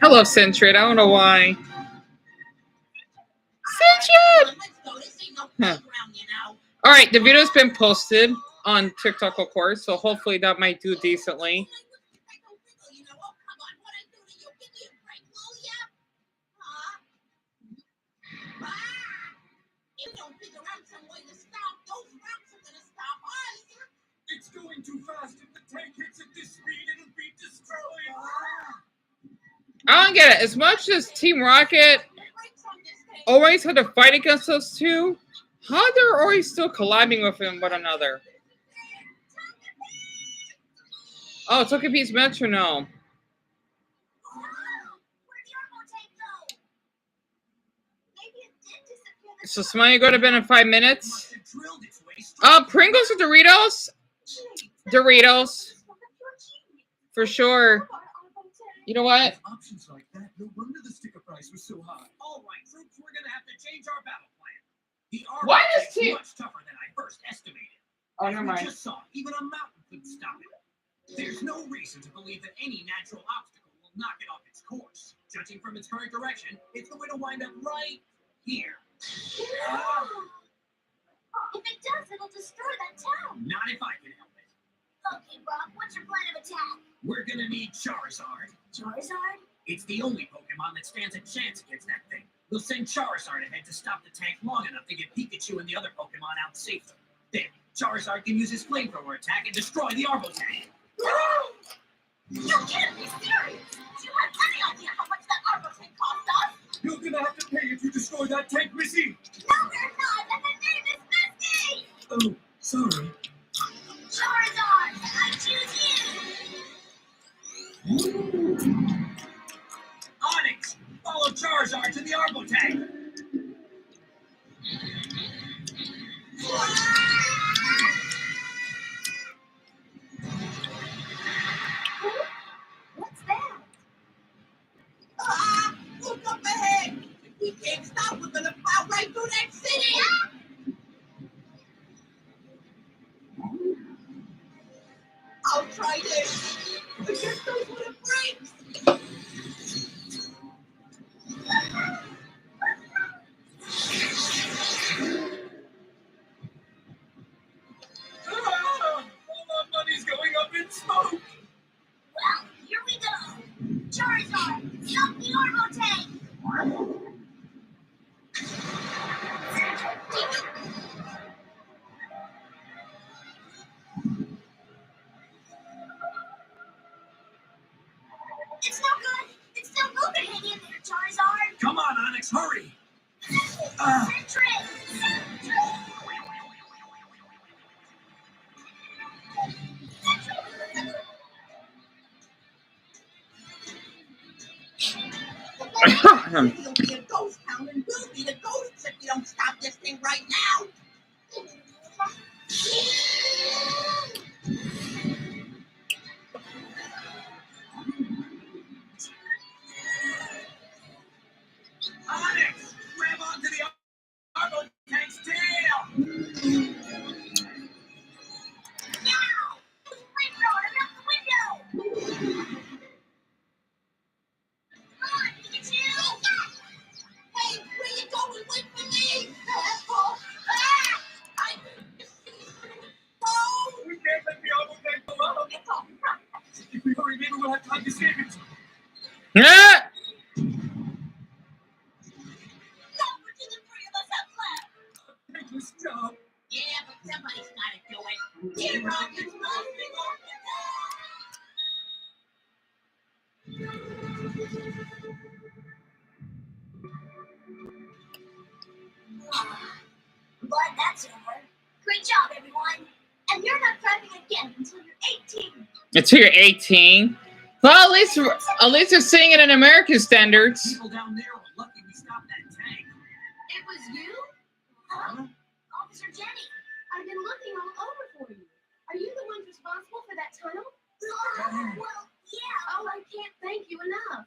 I love Sentry. I don't know why. Let's go. This ain't no Huh. playground, you know. All right, the video's been posted on TikTok, of course, so hopefully that might do decently. You know, oh, come on. What I do to you? Give me a break, will ya? Huh? You don't figure out some way to stop. Those rocks are gonna stop us. It's going too fast. If the tank hits at this speed, it'll be destroyed. I don't get it. As much as Team Rocket always had to fight against those two, how they're always still colliding with one another. Oh, Togepi's metronome. So Smiley go to bed in 5 minutes. Pringles or Doritos? Doritos. For sure. You know what? With options like that, no wonder the sticker price was so high. All right, troops, we're gonna have to change our battle plan. The Why armor is is T- much tougher than I first estimated. Oh, As never we mind. just saw, even a mountain couldn't stop it. There's no reason to believe that any natural obstacle will knock it off its course. Judging from its current direction, it's going to wind up right here. If it does, it'll destroy that town. Not if I can help it. Okay, Rob, what's your plan of attack? We're gonna need Charizard. Charizard? It's the only Pokemon that stands a chance against that thing. We'll send Charizard ahead to stop the tank long enough to get Pikachu and the other Pokemon out safely. Then, Charizard can use his flamethrower attack and destroy the Arbo tank. You can't be serious! Do you have any idea how much that Arbo tank cost us? You're gonna have to pay if you destroy that tank, Missy! No, we're not! And the name is Misty! Oh, sorry. Charizard! I choose you! Onyx, follow Charizard to the Arbo tank. tried it. It just knows what it brings. All our money's going up in smoke. Well, here we go. Charizard, stop the Orbo tank. It's no good. It's no good. Hang in there, Charizard. Come on, Onyx, hurry. Sentry! You'll be a ghost town and we'll be the ghosts if you don't stop this thing right now. Onyx, grab onto the Argo tank's tail. Now! Flamethrower out the window! Come on, Pikachu! Hey, where you going? Wait for me! Asshole! Ah! We can't let the Argo tank go up. It's all right. If we hurry, maybe we'll have time to save it. Yeah. Not much of the three of us have left. Thankless job. Yeah, but somebody's got to do it. Team Rocket's moving on the Glad that's over. Great job, everyone. And you're not driving again until you're 18. Until you're 18. Well, at least they're saying it in American standards. People down there are lucky we stopped that tank. It was you? Huh? Officer Jenny. I've been looking all over for you. Are you the ones responsible for that tunnel? Well, yeah. Oh, I can't thank you enough.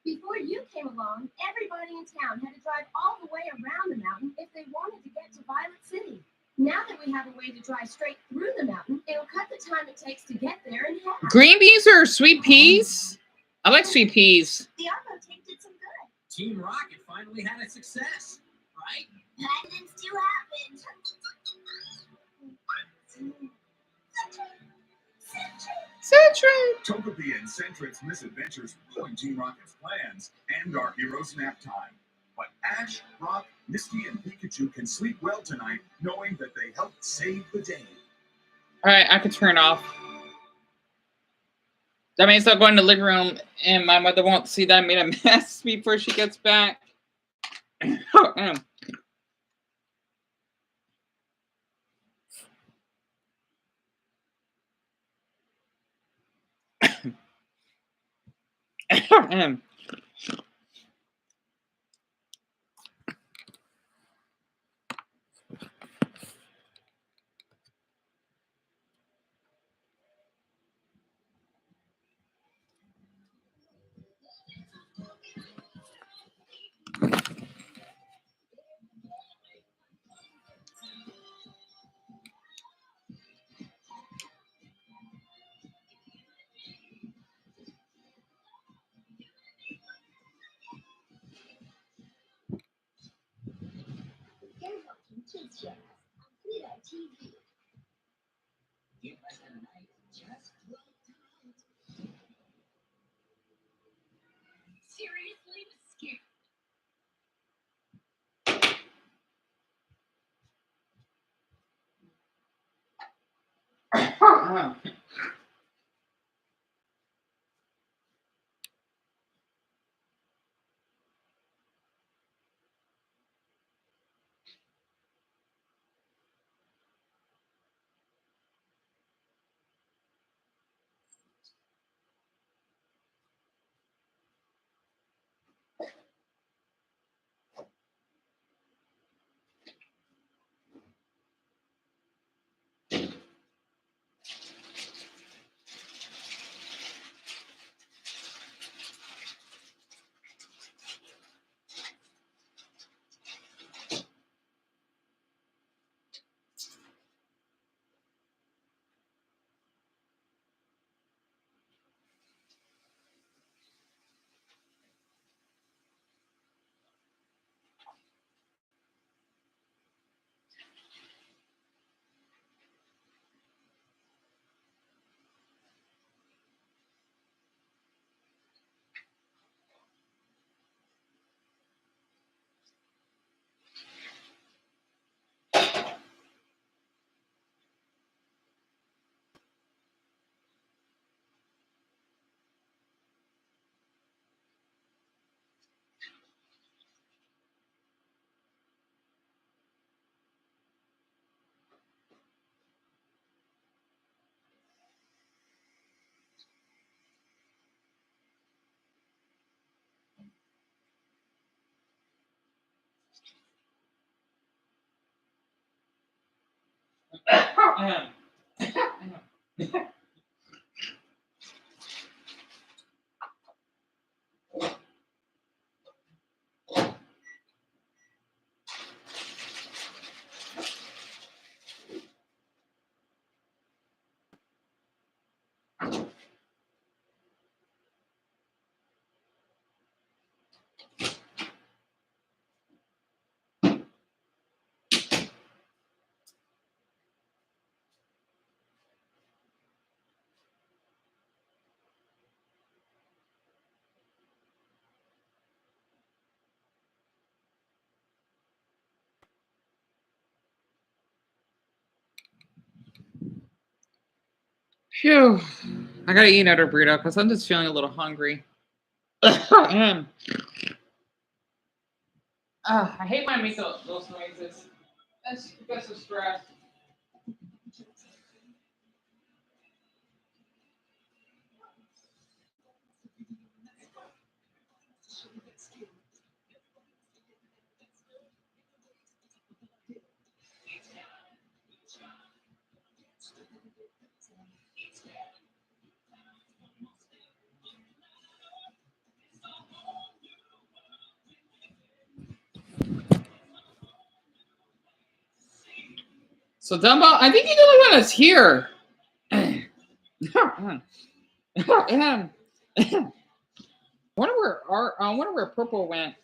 Before you came along, everybody in town had to drive all the way around the mountain if they wanted to get to Violet City. Now that we have a way to drive straight through the mountain, it'll cut the time it takes to get there in half. Green beans or sweet peas? I like sweet peas. The Arbo tank did some good. Team Rocket finally had a success, right? Accidents do happen. Sentry. Togepi and Sentry's misadventures ruin Team Rocket's plans and our heroes' nap time. But Ash, Brock, Misty, and Pikachu can sleep well tonight, knowing that they helped save the day. All right, I can turn off. That means I'll go in the living room and my mother won't see that I made a mess before she gets back. You're watching kids shows on Pluto TV. Get like a night just right tonight. seriously scared. Phew. I gotta eat another burrito because I'm just feeling a little hungry. I hate when I make those noises. That's because of stress. So Dumbo, I think you're the only one that's here. I wonder where Purple went.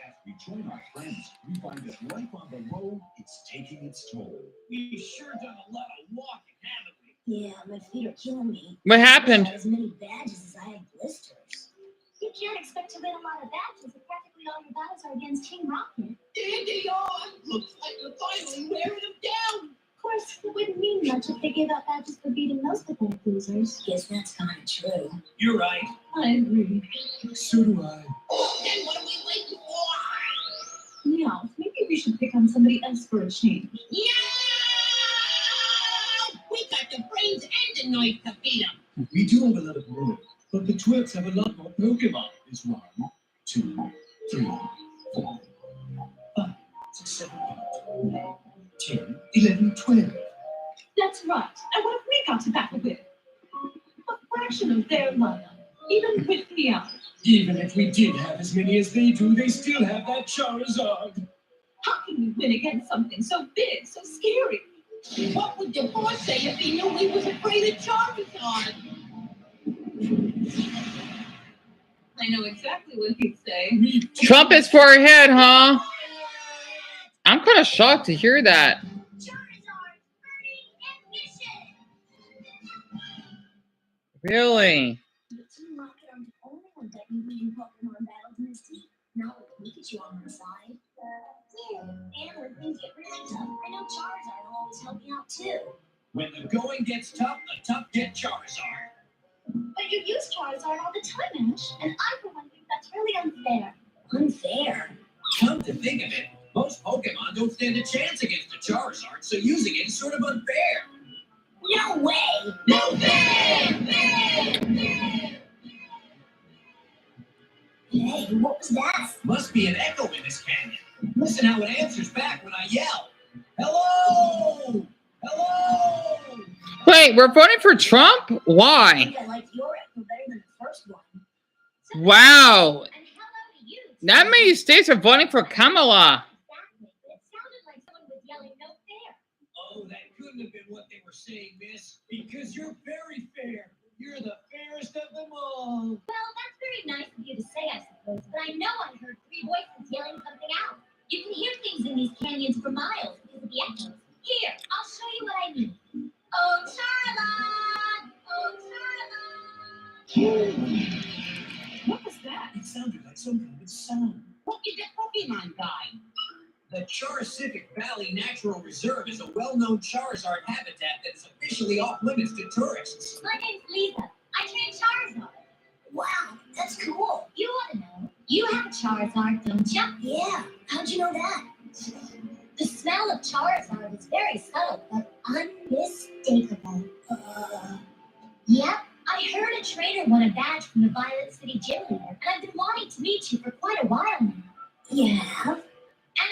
As we join our friends, we find that life on the road is taking its toll. We've sure done a lot of walking, haven't we? Yeah, my feet are killing me. What I happened? had as many badges as I had blisters. You can't expect to win a lot of badges if practically all your battles are against Team Rocket. There they are. Looks like you're finally wearing them down. Of course, it wouldn't mean much if they gave out badges for beating those pathetic losers. Guess that's kind of true. You're right. I agree. So do I. Oh, then what are we waiting for? Yeah, maybe we should pick on somebody else for a change. Yeah! We got the brains and the knife to beat them. We do have a lot of room, but the twerps have a lot more Pokemon. It's 1, 2, 3, 4, 5, 6, 7, 8, 9, 10, 11, 12. That's right. And what have we got to battle with? A fraction of their lineup, even with me out. Even if we did have as many as they do, they still have that Charizard. How can we win against something so big, so scary? What would your boss say if he knew we was afraid of Charizard? I know exactly what he'd say. Trumpets for her head, huh? I'm kind of shocked to hear that. Charizard, burning ambition! Really? The Team Rocket are the only ones that can win Pokemon battles in this team. Not with Pikachu on our side. Yeah, and when things get really tough, I know Charizard will always help me out too. When the going gets tough, the tough get Charizard. But you use Charizard all the time, Ash. And I, for one, think that's really unfair. Unfair? Come to think of it, most Pokemon don't stand a chance against a Charizard, so using it is sort of unfair. No way! No fair! Hey, what was that? Must be an echo in this canyon. Listen how it answers back when I yell. Hello! Hello! Wait, we're voting for Trump? I Why? think I liked your echo better than the first one. Wow. And hello to you. That many states are voting for Kamala. Exactly, but it sounded like someone was yelling no fair. Oh, that couldn't have been what they were saying, miss. Because you're very fair. You're the fairest of them all. Well, that's very nice of you to say, I suppose, but I know I heard 3 voices yelling something out. You can hear things in these canyons for miles because of the echoes. Here, I'll show you what I mean. Oh, Charlotte! Oh, Charlotte! What was that? It sounded like some kind of sound. What is a Pokemon guy? The Charcific Valley Natural Reserve is a well-known Charizard habitat that is officially off-limits to tourists. My name's Lisa. I train Charizard. Wow, that's cool. You ought to know. You have a Charizard, don't you? Yeah, how'd you know that? The smell of Charizard is very subtle, but unmistakable. Yep, I heard a trainer won a badge from the Violet City gym leader, and I've been wanting to meet you for quite a while now. Yeah. And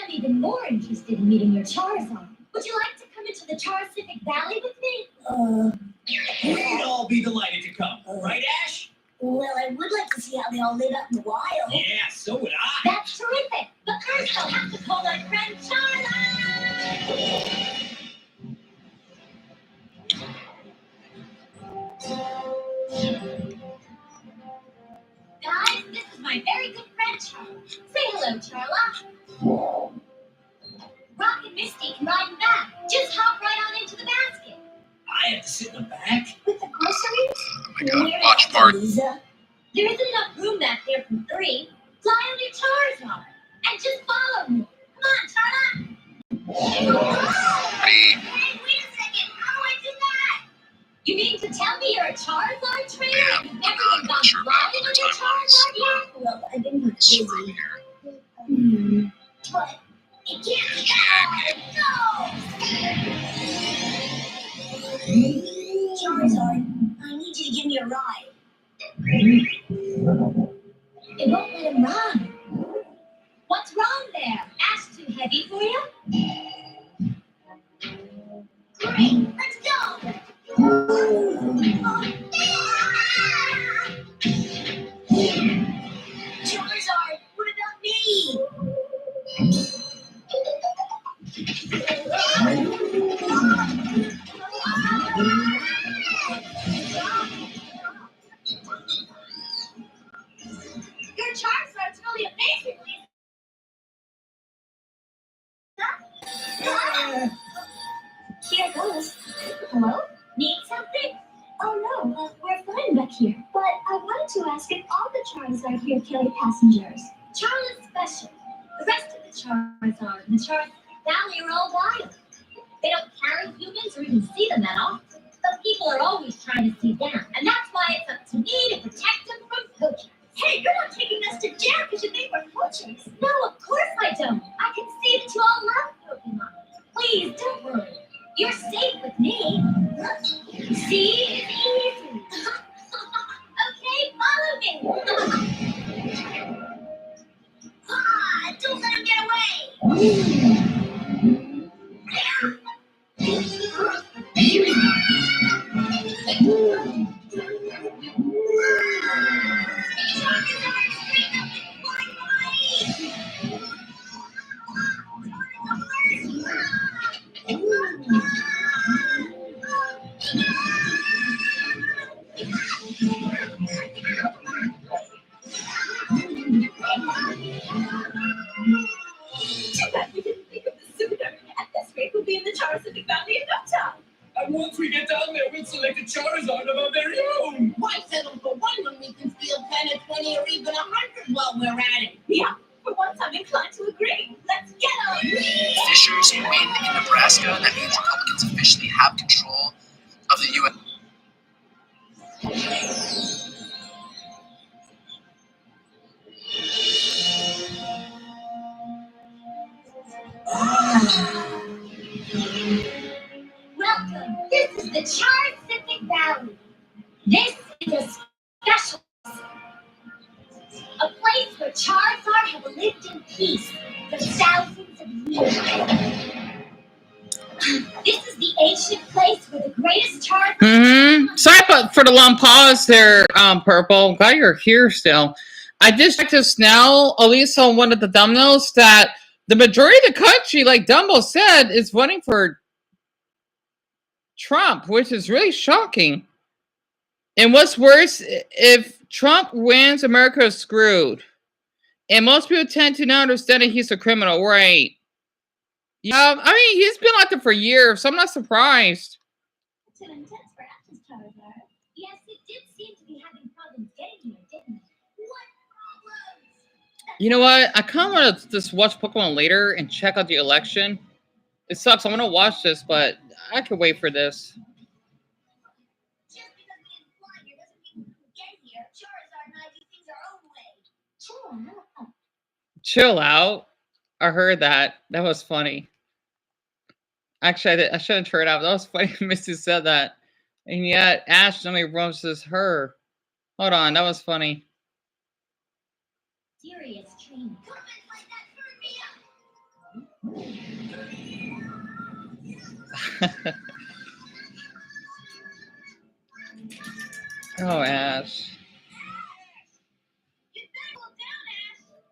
I'm even more interested in meeting your Charizard. Would you like to come into the Charizard Valley with me? We'd all be delighted to come, right, Ash? Well, I would like to see how they all live out in the wild. Yeah, so would I. That's terrific. But first, I'll have to call my friend Charlotte. Guys, this is my very good friend Charlotte. Say hello, Charlotte. Rock and Misty can ride in back. Just hop right on into the basket. I have to sit in the back. With the groceries? Where is that, Lisa? There isn't enough room back there for 3. Fly on your Charizard and just follow me. Come on, Charlotte. Hey, wait a second. How do I do that? You mean to tell me you're a Charizard trainer? Yeah, you've never even gone flying on your Charizard yet? Well, I've been busy. But it can't be that hard. No! Charizard, I need you to give me a ride. It won't let him run. What's wrong there? Ash too heavy for you? Great, let's go! Charizard, what about me? Your Charizard's really amazing, Lisa. Here goes. Hello? Need something? Oh no, we're fine back here. But I wanted to ask if all the Charizard here carry passengers. Charlotte's special. The rest of the Charizard in the Charizard Valley are all wild. They don't carry humans or even see them at all. But people are always trying to see them, and that's why it's up to me to protect them from poachers. Hey, you're not taking us to jail because you think we're poachers. No, of course I don't. I can see that you all love Pokemon. Please, don't worry. You're safe with me. See? It's easy. Okay, follow me. Ah, don't let him get away! We didn't think of this sooner. At this rate, we'll be in the Charizard Valley in no time. And once we get down there, we'll select a Charizard of our very own. Why settle for one when we can steal 10 or 20 or even 100 while we're at it? Yeah, for once I'm inclined to agree. Let's get on. Fishers win in Nebraska. That means Republicans officially have control of the U.S. Welcome. This is the Charizard Valley. This is a special a place where Charizard have lived in peace for thousands of years. This is the ancient place where the greatest Charizard. Sorry for the long pause there, Purple. I'm glad you're here still. I just checked this now, at least on one of the thumbnails, that the majority of the country, like Dumbo said, is voting for Trump, which is really shocking. And what's worse, if Trump wins, America is screwed. And most people tend to not understand that he's a criminal, right? Yeah, I mean, he's been like that for years, so I'm not surprised. Too intense for Ash's Charizard. Yes, it did seem to be having problems getting here, didn't it? What problems? You know what? I kind of want to just watch Pokemon later and check out the election. It sucks. I want to watch this, but I could wait for this. Just because we didn't fly here doesn't mean we can get here. Charizard and I do things our own way. Sure. Chill out. I heard that. That was funny. Actually, I shouldn't turn it out. That was funny. Missy said that. And yet, Ash only roasts her. Hold on. That was funny. Serious training. Oh, Ash.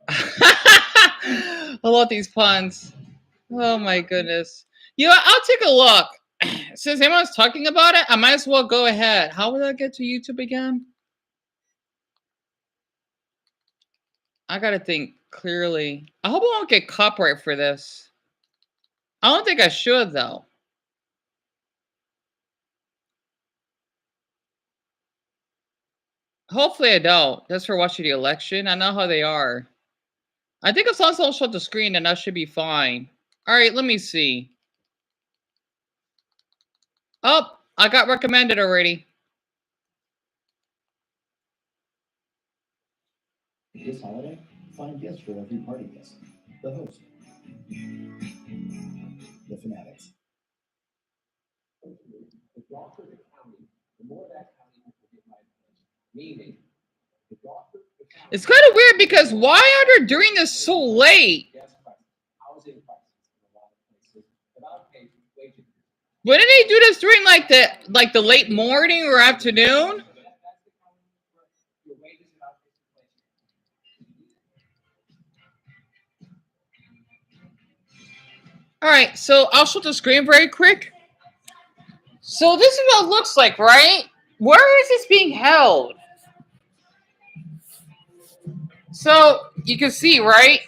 I love these puns. Oh my goodness. You know, I'll take a look. Since everyone's talking about it, I might as well go ahead. How would I get to YouTube again? I gotta think clearly. I hope I won't get copyright for this. I don't think I should though. Hopefully I don't. Just for watching the election. I know how they are. I think as long as I don't show the screen, then that should be fine. Alright, let me see. Oh, I got recommended already. This holiday, find gifts for every party guest. The host. The fanatics. The darker the county, the more that county will get my attention. Meaning, the darker the county. It's kind of weird because why are they doing this so late? Housing prices in a lot of places. About pay wage increases. Wouldn't they do this during like the late morning or afternoon? All right, so I'll show the screen very quick. So this is what it looks like, right? Where is this being held? So you can see, right?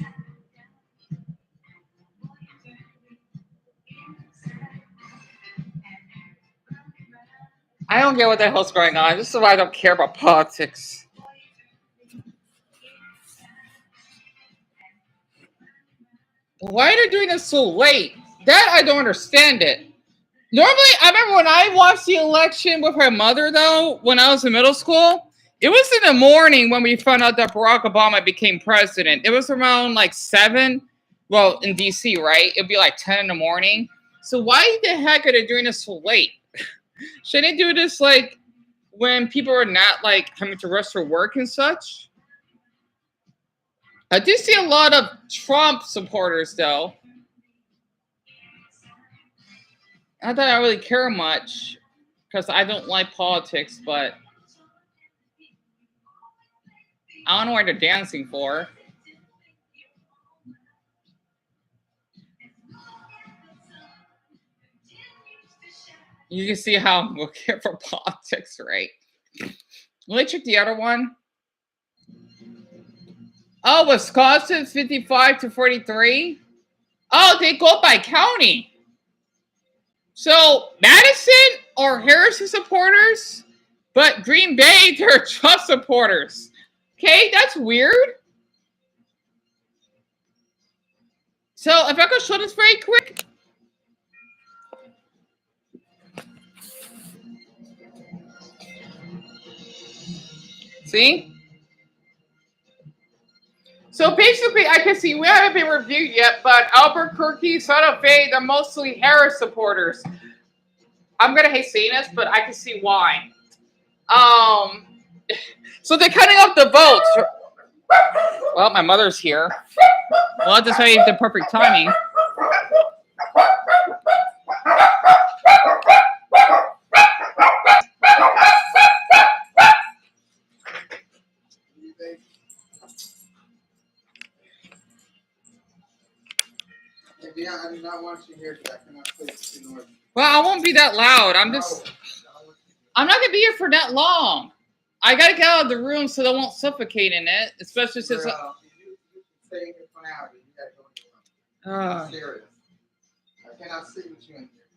I don't get what the hell's going on. This is why I don't care about politics. Why are they doing this so late? That I don't understand it. Normally, I remember when I watched the election with her mother, though, when I was in middle school, it was in the morning when we found out that Barack Obama became president. It was around like 7. Well, in D.C., right? It'd be like 10 in the morning. So why the heck are they doing this so late? Shouldn't they do this like when people are not like coming to rush for work and such? I do see a lot of Trump supporters, though. Not that I really care much, because I don't like politics, but I don't know what they're dancing for. You can see how I'm looking for politics, right? Let me check the other one. Oh, Wisconsin 55-43. Oh, they go by county. So Madison are Harrison supporters, but Green Bay, they're Trump supporters. Okay, that's weird. So if I could show this very quick. See? So basically, I can see we haven't been reviewed yet, but Albuquerque, Santa Fe, they're mostly Harris supporters. I'm gonna hate saying this, but I can see why. So they're cutting off the votes. Well, my mother's here. Well, I'll just tell you the perfect timing. Yeah, I do not want you here because I cannot sleep too noisy. Well, I won't be that loud. I'm not gonna be here for that long. I gotta get out of the room so they won't suffocate in it, especially since. You stay here for an hour, you gotta go in your room. I'm serious. I cannot sleep with you in here.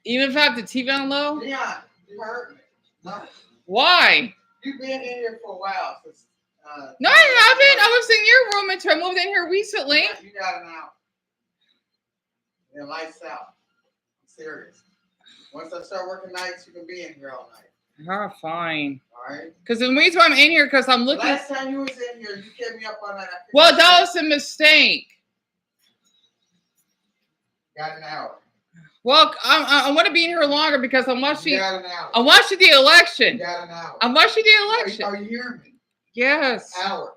Even if I have the TV on low? Yeah, you hurt me. No. Why? You've been in here for a while. Since, no, I haven't. I was in your room until I moved in here recently. You got an hour. And lights out. I'm serious. Once I start working nights, you can be in here all night. Oh, fine. All right. Because the reason why I'm in here, because I'm looking. Last time you was in here, you kept me up all night. Well, that was a mistake. Got an hour. Well, I want to be in here longer because I'm watching. You got an hour. I'm watching the election. You got an hour. I'm watching the election. Are you hearing me? Yes. Hour.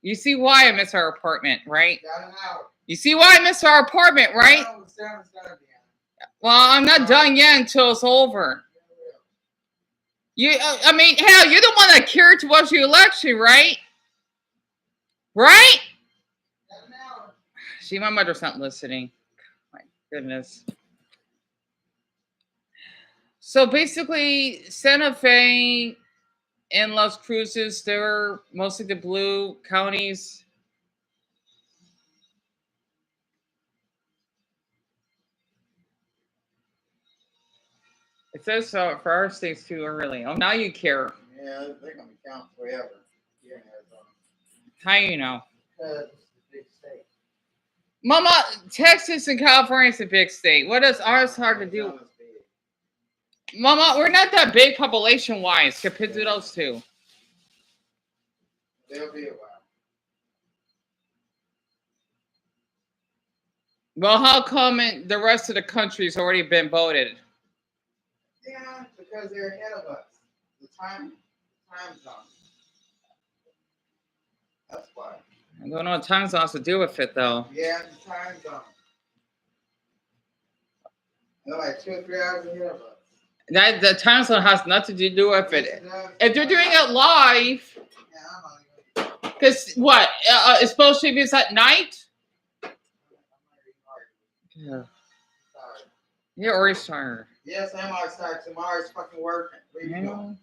You see why I miss our apartment, right? Got an hour. You see why I miss our apartment, right? No, it's done, Well, I'm not done yet until it's over. You, I mean, hell, you're the one that cared to watch the election, right? Right? Got an hour. See, my mother's not listening. My goodness. So basically, Santa Fe and Las Cruces, they're mostly the blue counties. It says so for our states too early. Oh, now you care. Yeah, they're gonna be counting forever here in Arizona. How you know? Because it's a big state. Mama, Texas and California is a big state. What is ours hard to do? Arizona's big. Mama, we're not that big population-wise compared to those two. They'll be a while. Well, how come the rest of the country's already been voted? Yeah, because they're ahead of us. The time zone. That's why. I don't know what time zones to do with it, though. Yeah, the time zone. They're like 2 or 3 hours ahead of us. The time zone has nothing to do with it. If they're doing it live, because what? It's supposed to be at night? Yeah. You're always tired. Yes, I'm always tired. Tomorrow's fucking working. Where you going?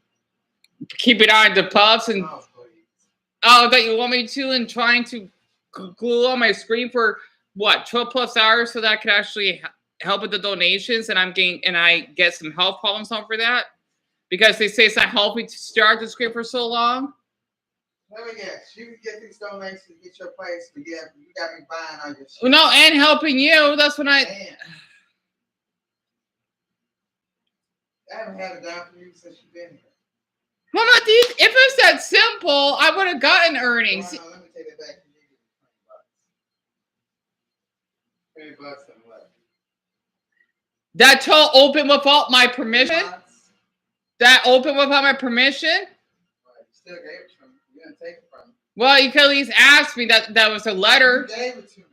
Keep it on the puffs and. Oh, please. Oh, that you want me to, and trying to glue on my screen for what 12 plus hours so that I could actually help with the donations, and I get some health problems over that because they say it's not helping to start the screen for so long. Let me guess. You can get these donations to get your place, but yeah, you got me buying all your shit. Well, no, and helping you. That's when I haven't had it down from you since you've been here. Mama, if it was that simple, I would have gotten earnings. No, let me take it back. $20. $20 and what? That till open without my permission? That open without my permission? Right, you still gave it to me. You didn't take it from me. Well, you could at least ask me that was a letter. You gave it to me.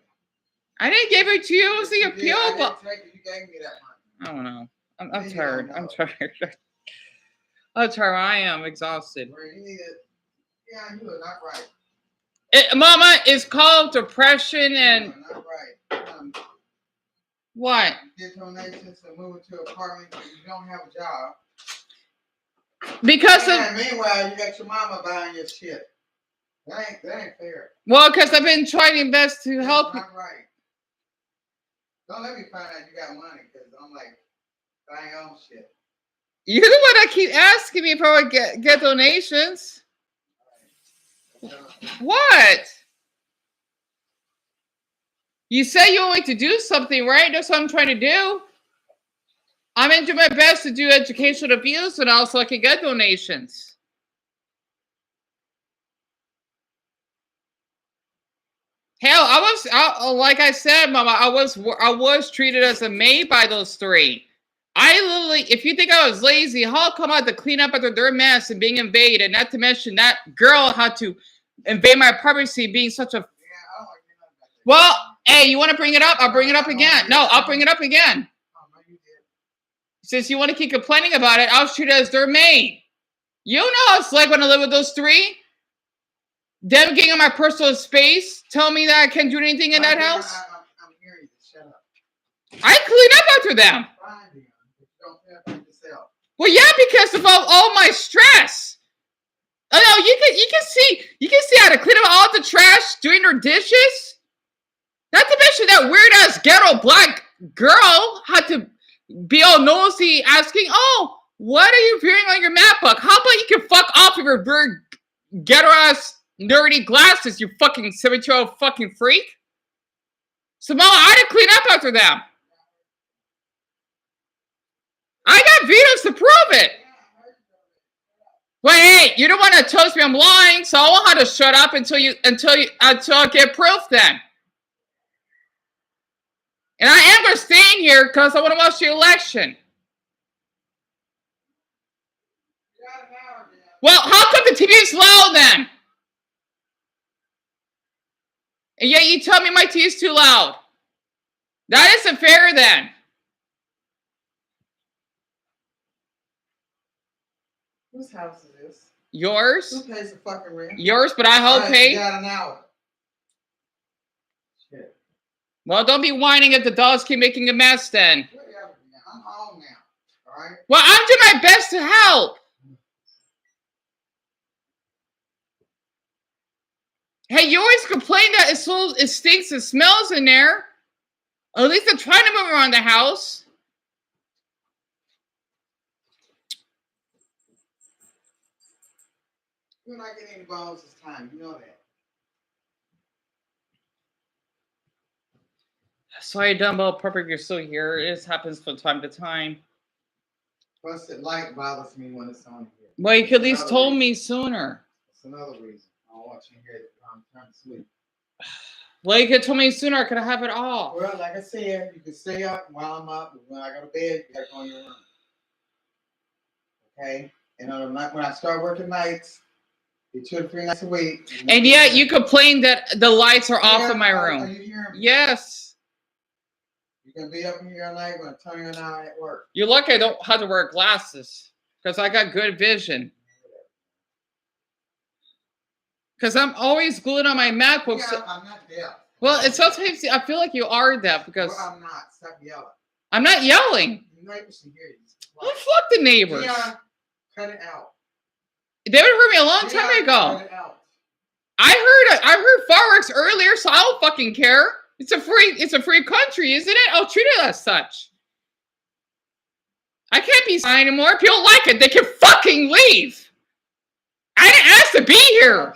I didn't give it to you. It was the appeal. I didn't take it. You gave me that money. I don't know. I'm tired. I'm tired. I'm tired. I am exhausted. Yeah, you are not right. Mama, it's called depression and. You are not right. What? You get donations and move into an apartment and you don't have a job. Because meanwhile, you got your mama buying your shit. That ain't fair. Well, because I've been trying my best to help you. That's not right. Don't let me find out you got money because I'm like buying your own shit. You're the one that keep asking me if I would get donations. What? You say you want me to do something, right? That's what I'm trying to do. I'm going to do my best to do educational abuse and also I can get donations. Hell, like I said, Mama, I was treated as a maid by those three. I literally, if you think I was lazy, how come I had to clean up after their mess and being invaded? Not to mention that girl had to invade my privacy being such a... Well, hey, you want to bring it up? I'll bring it up again. No, I'll bring it up again. Since you want to keep complaining about it, I'll treat it as their maid. You know how it's like when I live with those three? Them getting in my personal space, telling me that I can't do anything in that house? I'm hearing you. Shut up. I clean up after them. Well, yeah, because of all my stress. Oh no, you can see how to clean up all the trash, doing her dishes. Not to mention that weird ass ghetto black girl had to be all nosy, asking, "Oh, what are you viewing on your MacBook? How about you can fuck off with your weird ghetto ass nerdy glasses, you fucking 7-year-old fucking freak." So, Mama, I had to clean up after them. I got videos to prove it. Wait, you don't want to toast me. I'm lying, so I won't have to shut up until I get proof then. And I am going to stay in here because I want to watch the election. Well, how come the TV is low then? And yet you tell me my TV is too loud. That isn't fair then. Whose house is this? Yours? Who pays the fucking rent? Yours, but I hope pay. You got an hour. Shit. Well, don't be whining if the dogs keep making a mess then. Whatever, man. I'm home now. All right? Well, I'm doing my best to help. Hey, you always complain that it stinks and smells in there. At least I'm trying to move around the house. You're not getting any balls this time. You know that. Sorry, Dumbo. Perfect, you're still here. It happens from time to time. Plus, the light bothers me when it's on here. Well, you could at least told me sooner. That's another reason. I don't want you to hear it. I'm trying to sleep. Well, you could have told me sooner. I could have it off. Well, like I said, you can stay up while I'm up. When I go to bed, you got to go in your room. Okay? And when I start working nights, 2 to 3 nights a week. And yet you complain that the lights are off in my room. Are you hearing me? Yes. You can be up in here all night when I turn you on at work. You're lucky I don't have to wear glasses because I got good vision. Because I'm always glued on my MacBook. Yeah, I'm not deaf. Well, it's sometimes I feel like you are deaf because well, I'm not. Stop yelling. I'm not yelling. The neighbors can hear you. Oh, fuck the neighbors. Yeah, cut it out. They would have heard me a long time ago. Cut it out. I heard fireworks earlier, so I don't fucking care. It's a free country, isn't it? I'll treat it as such. I can't be silent anymore. If people like it, they can fucking leave. I didn't ask to be here.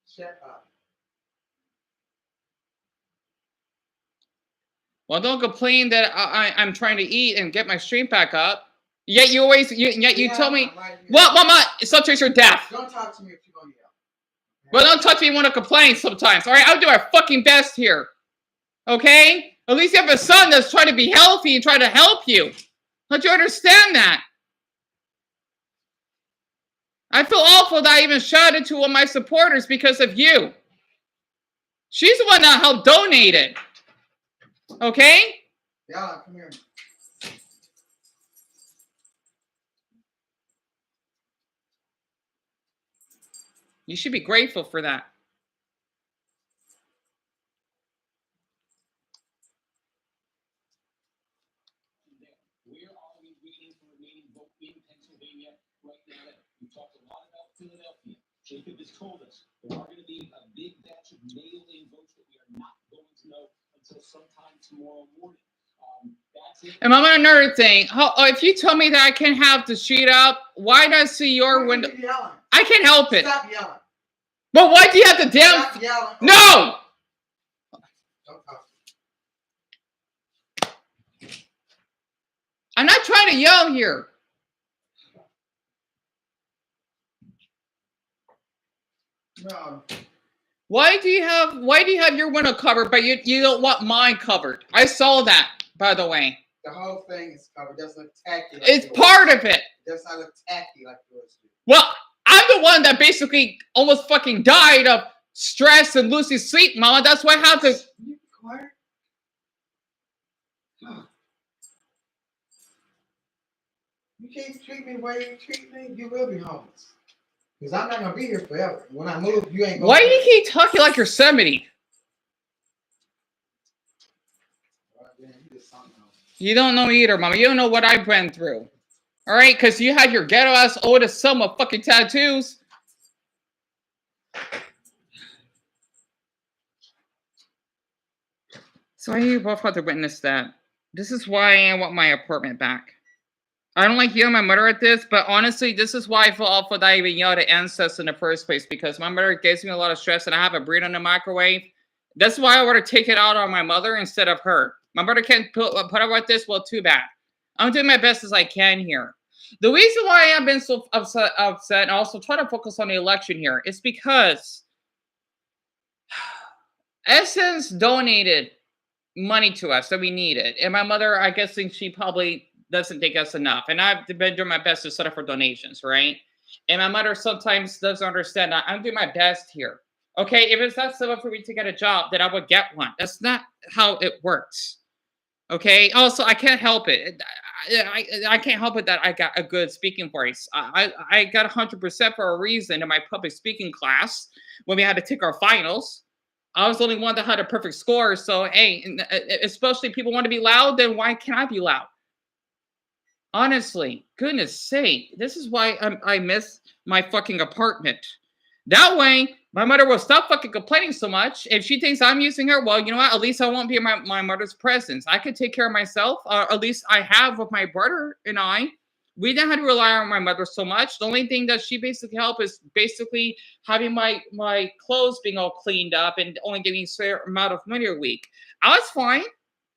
Shut up. Well, don't complain that I'm trying to eat and get my stream back up. Yet you always you tell me, well, Mama, sometimes you're deaf. Don't talk to me if you're gonna yell. Okay? Well, don't talk to me when I complain sometimes. All right, I'll do our fucking best here. Okay? At least you have a son that's trying to be healthy and trying to help you. Don't you understand that? I feel awful that I even shouted to one of my supporters because of you. She's the one that helped donate it. Okay? Yeah, come here. You should be grateful for that. Where are we waiting for remaining vote in Pennsylvania right now? We talked a lot about Philadelphia. Jacob has told us there are going to be a big batch of mail-in votes that we are not going to know until sometime tomorrow morning. That's it. And Mama, another thing. If you tell me that I can't have the sheet up, why not see your window? I can't help it. Stop yelling. But why do you have the damn? Stop yelling. No. Don't talk. I'm not trying to yell here. No. Why do you have your window covered, but you don't want mine covered? I saw that, by the way. The whole thing is covered. It doesn't look tacky. Like It's yours. part of it. It does not look tacky like yours do. Well, I'm the one that basically almost fucking died of stress and losing sleep, Mama. That's why I have to. You quiet? You can't treat me the way you treat me, you will be homeless. Because I'm not going to be here forever. When I move, you ain't going to. Why do you keep talking like you're 70? You don't know either, Mama. You don't know what I've been through. All right? Because you had your ghetto-ass oldest son with fucking tattoos. So you both have to witness that. This is why I want my apartment back. I don't like yelling at my mother at this, but honestly, this is why I feel awful that I even yelled at ancestors in the first place, because my mother gives me a lot of stress and I have a breed in the microwave. That's why I want to take it out on my mother instead of her. My mother can't put up with this. Well, too bad. I'm doing my best as I can here. The reason why I've been so upset and also try to focus on the election here is because Essence donated money to us that we needed. And my mother, I guess, thinks she probably doesn't think that's enough. And I've been doing my best to set up for donations, right? And my mother sometimes doesn't understand that I'm doing my best here. Okay, if it's not simple for me to get a job, then I would get one. That's not how it works. Okay. Also, I can't help it. I can't help it that I got a good speaking voice. I got 100% for a reason in my public speaking class when we had to take our finals. I was the only one that had a perfect score. So, hey, especially people want to be loud, then why can't I be loud? Honestly, goodness sake, this is why I miss my fucking apartment. That way, my mother will stop fucking complaining so much. If she thinks I'm using her, well, you know what? At least I won't be in my mother's presence. I could take care of myself. At least I have with my brother and I. We didn't have to rely on my mother so much. The only thing that she basically helped is basically having my clothes being all cleaned up and only giving a certain amount of money a week. I was fine.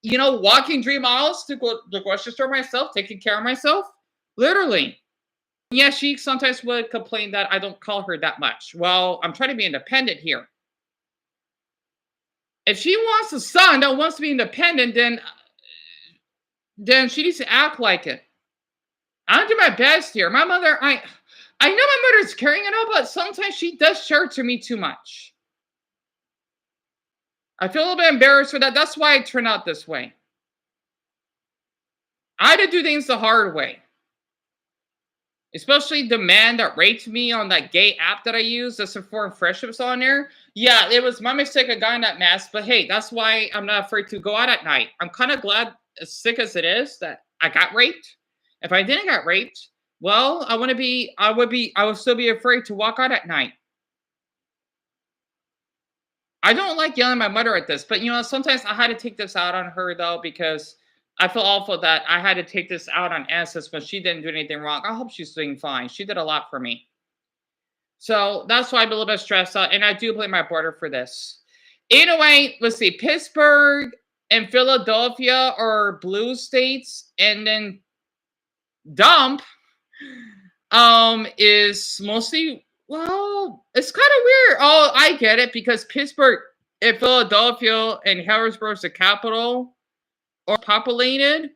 You know, walking 3 miles to go to the grocery store myself, taking care of myself. Literally. Yeah, she sometimes would complain that I don't call her that much. Well, I'm trying to be independent here. If she wants a son that wants to be independent, then she needs to act like it. I'll do my best here. My mother, I know my mother's caring and all, but sometimes she does share to me too much. I feel a little bit embarrassed for that. That's why I turn out this way. I had to do things the hard way. Especially the man that raped me on that gay app that I use. There's some foreign friendships on there. Yeah, it was my mistake. I got in that mess. But hey, that's why I'm not afraid to go out at night. I'm kind of glad, as sick as it is, that I got raped. If I didn't get raped, well, I would still be afraid to walk out at night. I don't like yelling at my mother at this, but you know, sometimes I had to take this out on her though, because I feel awful that I had to take this out on Essence when she didn't do anything wrong. I hope she's doing fine. She did a lot for me. So that's why I'm a little bit stressed out, and I do blame my brother for this. Anyway, let's see. Pittsburgh and Philadelphia are blue states, and then Dump is mostly, well, it's kind of weird. Oh, I get it, because Pittsburgh and Philadelphia and Harrisburg is the capital or populated,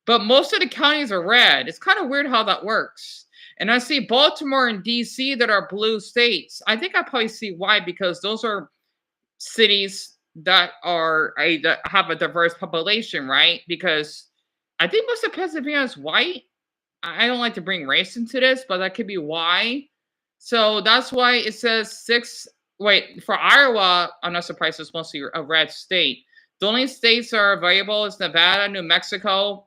but most of the counties are red. It's kind of weird how that works. And I see Baltimore and DC that are blue states. I think I probably see why, because those are cities that have a diverse population, right? Because I think most of Pennsylvania is white. I don't like to bring race into this, but that could be why. So that's why it says for Iowa, I'm not surprised, it's mostly a red state. The only states that are available is Nevada, New Mexico.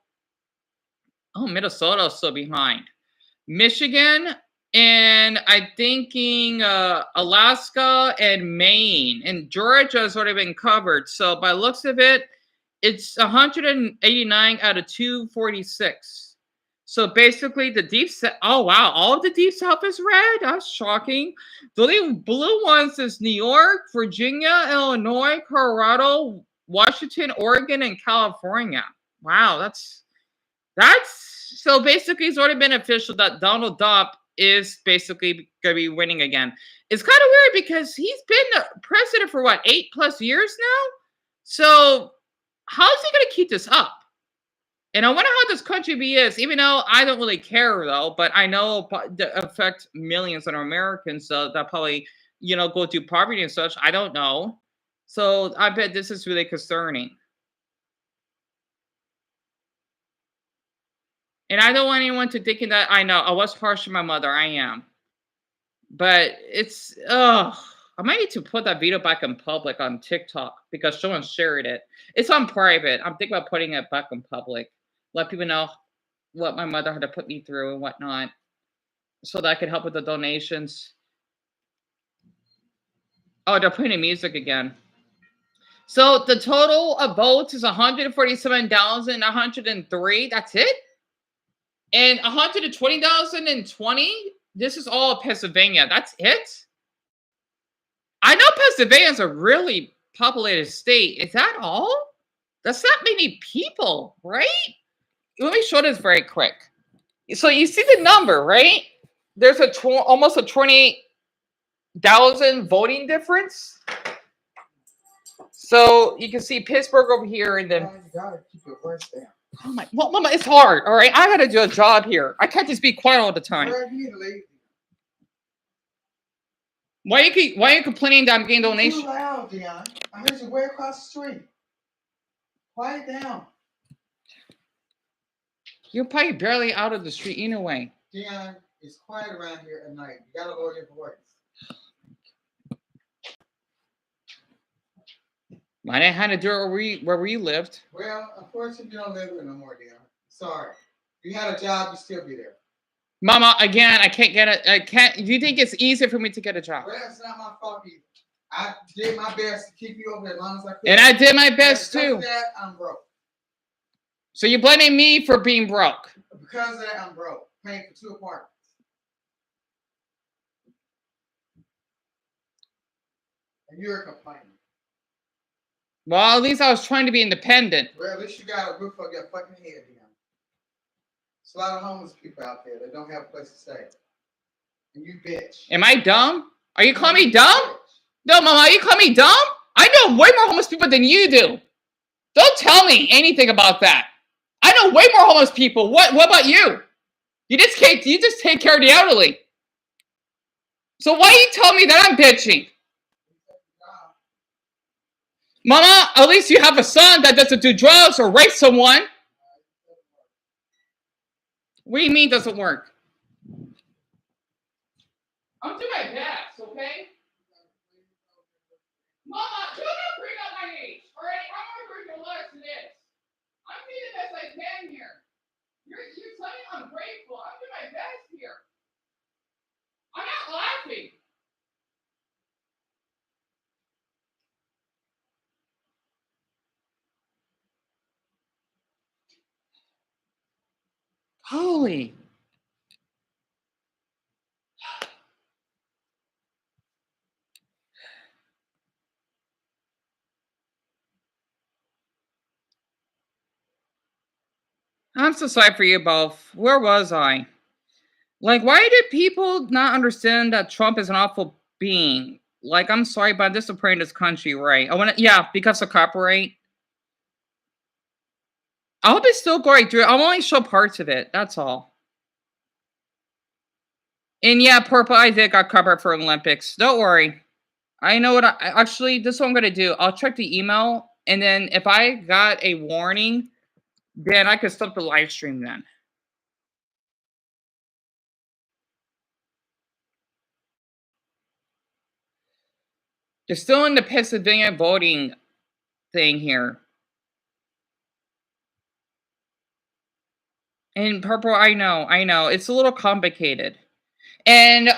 Oh, Minnesota is still behind. Michigan, and I'm thinking Alaska and Maine. And Georgia has already been covered. So by looks of it, it's 189 out of 246. So basically the deep south, oh wow, all of the deep south is red? That's shocking. The only blue ones is New York, Virginia, Illinois, Colorado, Washington, Oregon, and California. Wow, that's so basically it's already been official that Donald Trump is basically going to be winning again. It's kind of weird because he's been the president for what, 8+ years now? So how is he going to keep this up? And I wonder how this country is, even though I don't really care though, but I know it affects millions of Americans, so that probably, go through poverty and such. I don't know. So I bet this is really concerning. And I don't want anyone to think that I know I was harsh on my mother. I am. But it's, I might need to put that video back in public on TikTok because someone shared it. It's on private. I'm thinking about putting it back in public. Let people know what my mother had to put me through and whatnot, so that I could help with the donations. Oh, they're putting in music again. So the total of votes is 147,103. That's it? And 120,020. This is all of Pennsylvania. That's it? I know Pennsylvania's a really populated state. Is that all? That's not many people, right? let me show this very quick. So you see the number, right? There's almost a 28,000 voting difference. So you can see Pittsburgh over here, and then. You gotta keep your voice down. Oh my, well, Mama, it's hard. All right, I gotta do a job here. I can't just be quiet all the time. Where you need to leave? Why you complaining that I'm getting donations? Too loud, Dion. I heard you way across the street. Quiet down. You're probably barely out of the street anyway. Dion, it's quiet around here at night. You gotta lower your voice. I didn't have to do it where we lived. Well, unfortunately, you don't live there no more, Dion. Sorry. If you had a job, you'd still be there. Mama, again, I can't get it. I can't. Do you think it's easy for me to get a job? Well, it's not my fault either. I did my best to keep you over there as long as I could. And I did my best too. Because of that, I'm broke. So you're blaming me for being broke? Because of that, I'm broke. Paying for 2 apartments. And you're complaining. Well, at least I was trying to be independent. Well, at least you got a roof over your fucking head, Dion. There's a lot of homeless people out there that don't have a place to stay. And you bitch. Am I dumb? Are you calling me dumb? No, Mama, are you calling me dumb? I know way more homeless people than you do. Don't tell me anything about that. I know way more homeless people. What about you? You just take care of the elderly. So why are you telling me that I'm bitching? Mama, at least you have a son that doesn't do drugs or rape someone. What do you mean doesn't work? I'm doing my best, okay? Mama, do not bring up my age, all right? I'm going to bring less than this. I'm doing the best I can here. You're telling me I'm grateful. I'm doing my best here. I'm not laughing. Holy. I'm so sorry for you both. Where was I? Like, why did people not understand that Trump is an awful being? Like, I'm sorry, but I'm disappointed in this country, right? Yeah, because of copyright. I hope it's still going through. I'll only show parts of it. That's all. And yeah, Purple, I did got covered for Olympics. Don't worry. I know what actually, this is what I'm going to do. I'll check the email. And then if I got a warning, then I could stop the live stream then. They're still in the Pennsylvania voting thing here. And Purple, I know. It's a little complicated. And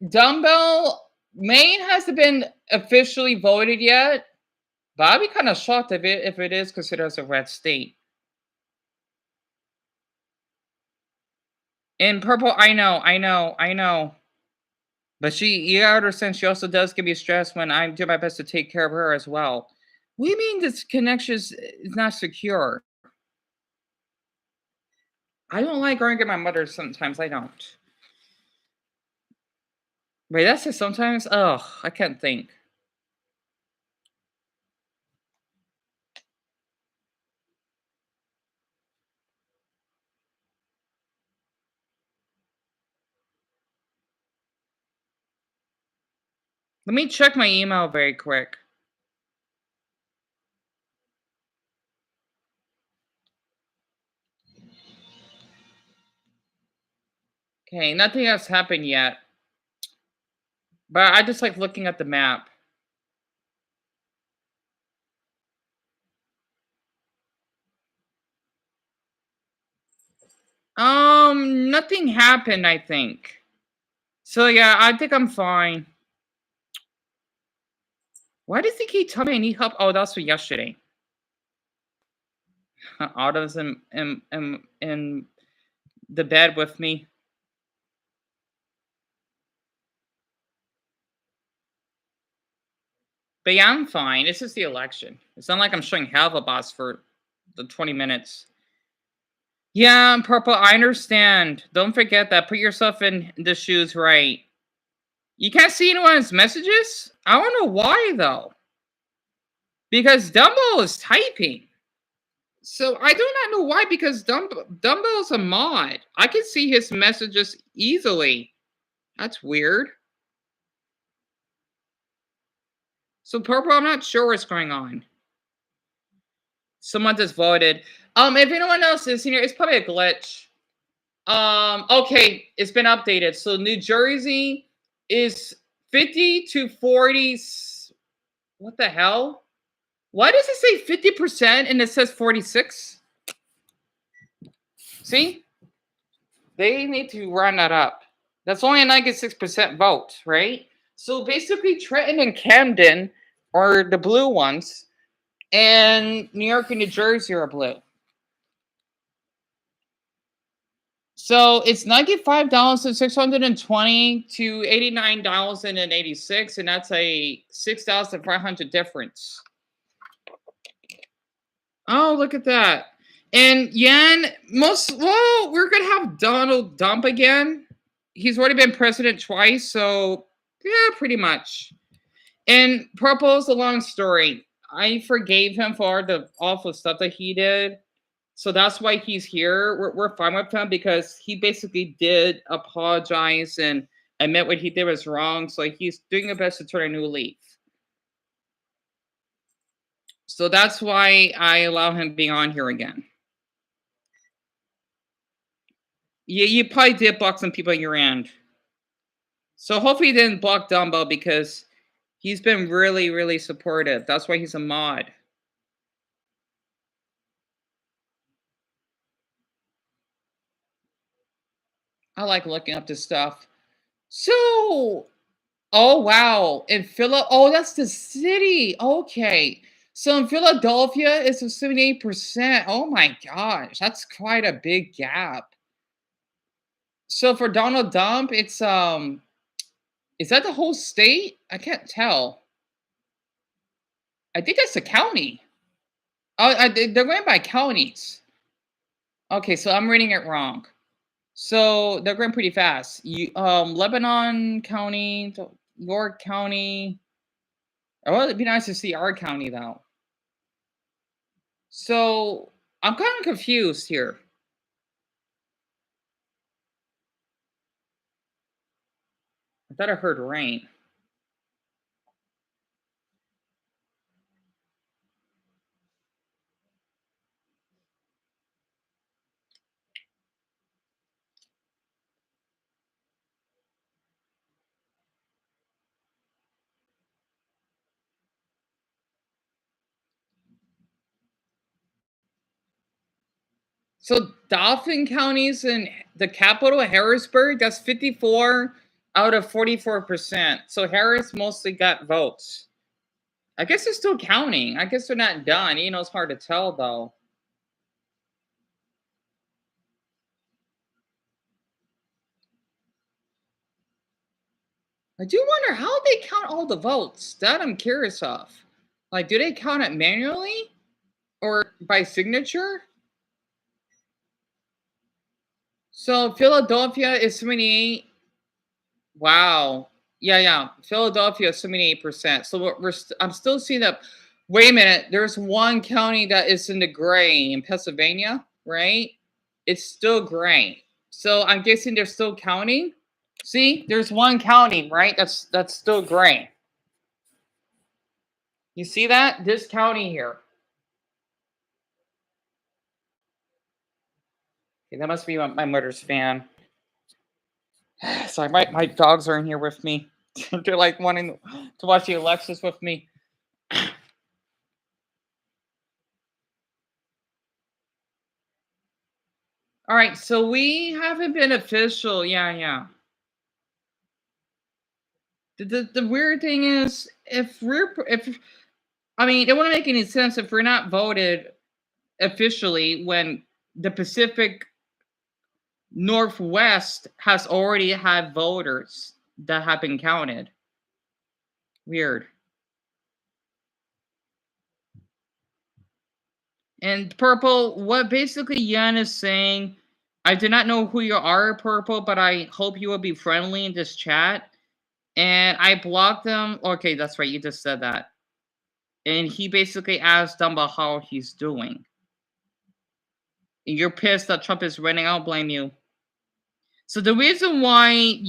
Dumbbell, Maine hasn't been officially voted yet. But I'd be kind of shocked if it is considered as a red state. And Purple, I know. But you gotta understand, she also does give me stress when I do my best to take care of her as well. What do you mean this connection is not secure? I don't like going to get my mother sometimes. I don't. Wait, that's it sometimes? Ugh, I can't think. Let me check my email very quick. Okay, nothing has happened yet. But I just like looking at the map. Nothing happened, I think. So yeah, I think I'm fine. Why does he keep telling me I need help? Oh, that's for yesterday. Autumn's in the bed with me. But yeah, I'm fine. It's just the election. It's not like I'm showing half a boss for the 20 minutes. Yeah, Purple, I understand. Don't forget that. Put yourself in the shoes, right? You can't see anyone's messages? I don't know why, though. Because Dumbo is typing. So I do not know why, because Dumbo is a mod. I can see his messages easily. That's weird. So Purple, I'm not sure what's going on. Someone just voted. If anyone else is here, it's probably a glitch. Okay, it's been updated. So New Jersey is 50 to 40. What the hell? Why does it say 50% and it says 46? See? They need to run that up. That's only a 96% vote, right? So basically, Trenton and Camden are the blue ones, and New York and New Jersey are blue. So it's $95,620 to $89,086, and that's a 6,500 difference. Oh, look at that. And Yan, we're going to have Donald Dump again. He's already been president twice, so yeah, pretty much. And Purple's a long story. I forgave him for the awful stuff that he did. So that's why he's here. We're fine with him because he basically did apologize and admit what he did was wrong. So he's doing his best to turn a new leaf. So that's why I allow him being on here again. You probably did block some people at your end. So hopefully you didn't block Dumbo because he's been really, really supportive. That's why he's a mod. I like looking up this stuff. So, oh, wow. In oh, that's the city. Okay. So in Philadelphia, it's a 78%. Oh my gosh. That's quite a big gap. So for Donald Dump, it's, is that the whole state? I can't tell. I think that's the county. Oh, they're going by counties. Okay, so I'm reading it wrong. So they're going pretty fast. Lebanon County, York County. Oh, it'd be nice to see our county though. So I'm kind of confused here. I thought I heard rain. So Dauphin County's in the capital, Harrisburg. That's 54 out of 44%. So Harris mostly got votes. I guess they're still counting. I guess they're not done. You know, it's hard to tell though. I do wonder how they count all the votes. That I'm curious of. Like, do they count it manually or by signature? So Philadelphia is 78. Wow. Yeah. Philadelphia is 78%. So I'm still seeing that. Wait a minute. There's one county that is in the gray in Pennsylvania, right? It's still gray. So I'm guessing they're still counting. See, there's one county, right? That's still gray. You see that? This county here. Okay, that must be my mother's fan. Sorry, my dogs are in here with me. They're like wanting to watch the Alexis with me. All right, so we haven't been official. Yeah. The weird thing is, if I mean, it wouldn't make any sense if we're not voted officially when the Pacific Northwest has already had voters that have been counted. Weird. And Purple, what basically Yan is saying, I do not know who you are, Purple, but I hope you will be friendly in this chat. And I blocked them. Okay, that's right. You just said that. And he basically asked Dumba how he's doing. And you're pissed that Trump is winning. I don't blame you. So the reason why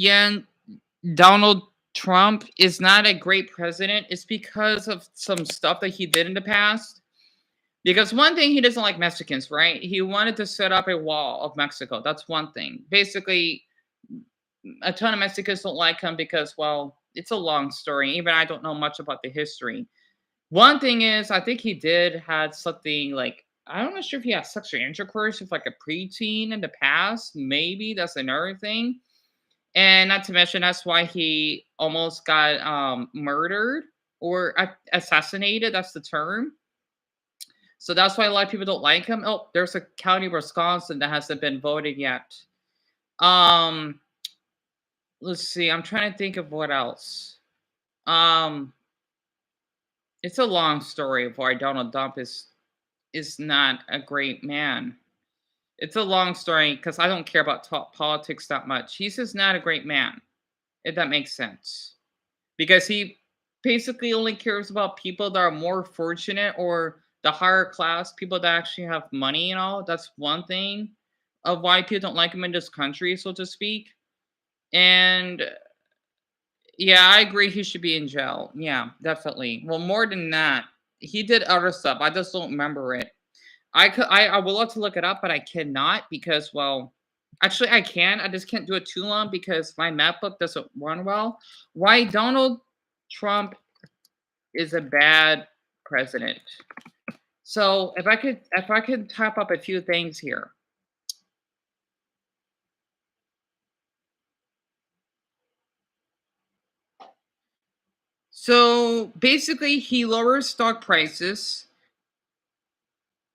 Donald Trump is not a great president is because of some stuff that he did in the past. Because one thing, he doesn't like Mexicans, right? He wanted to set up a wall of Mexico. That's one thing. Basically, a ton of Mexicans don't like him because, well, it's a long story. Even I don't know much about the history. One thing is, I think he did had something like, I'm not sure if he had sexual intercourse with like a preteen in the past. Maybe that's another thing. And not to mention, that's why he almost got murdered or assassinated. That's the term. So that's why a lot of people don't like him. Oh, there's a county of Wisconsin that hasn't been voted yet. Let's see. I'm trying to think of what else. It's a long story of why Donald Trump is not a great man. It's a long story because I don't care about politics that much. He's just not a great man, if that makes sense. Because he basically only cares about people that are more fortunate or the higher class, people that actually have money and all. That's one thing of why people don't like him in this country, so to speak. And yeah, I agree he should be in jail. Yeah, definitely. Well, more than that, he did other stuff. I just don't remember it. I would love to look it up, but I cannot because, well, actually I can. I just can't do it too long because my MacBook doesn't run well. Why Donald Trump is a bad president. So if I could type up a few things here. So basically, he lowers stock prices,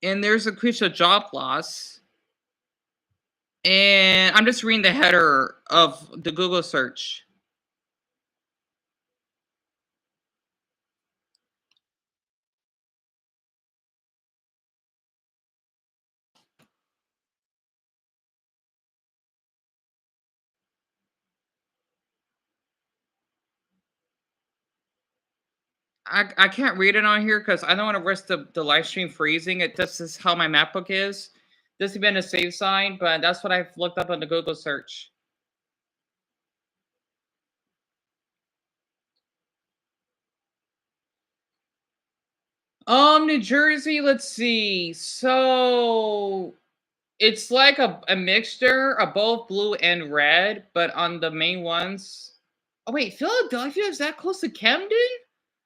and there's a crucial job loss. And I'm just reading the header of the Google search. I can't read it on here because I don't want to risk the live stream freezing. This is how my MacBook is. This has been a safe side, but that's what I've looked up on the Google search. New Jersey, let's see. So it's like a mixture of both blue and red, but on the main ones. Oh wait, Philadelphia is that close to Camden?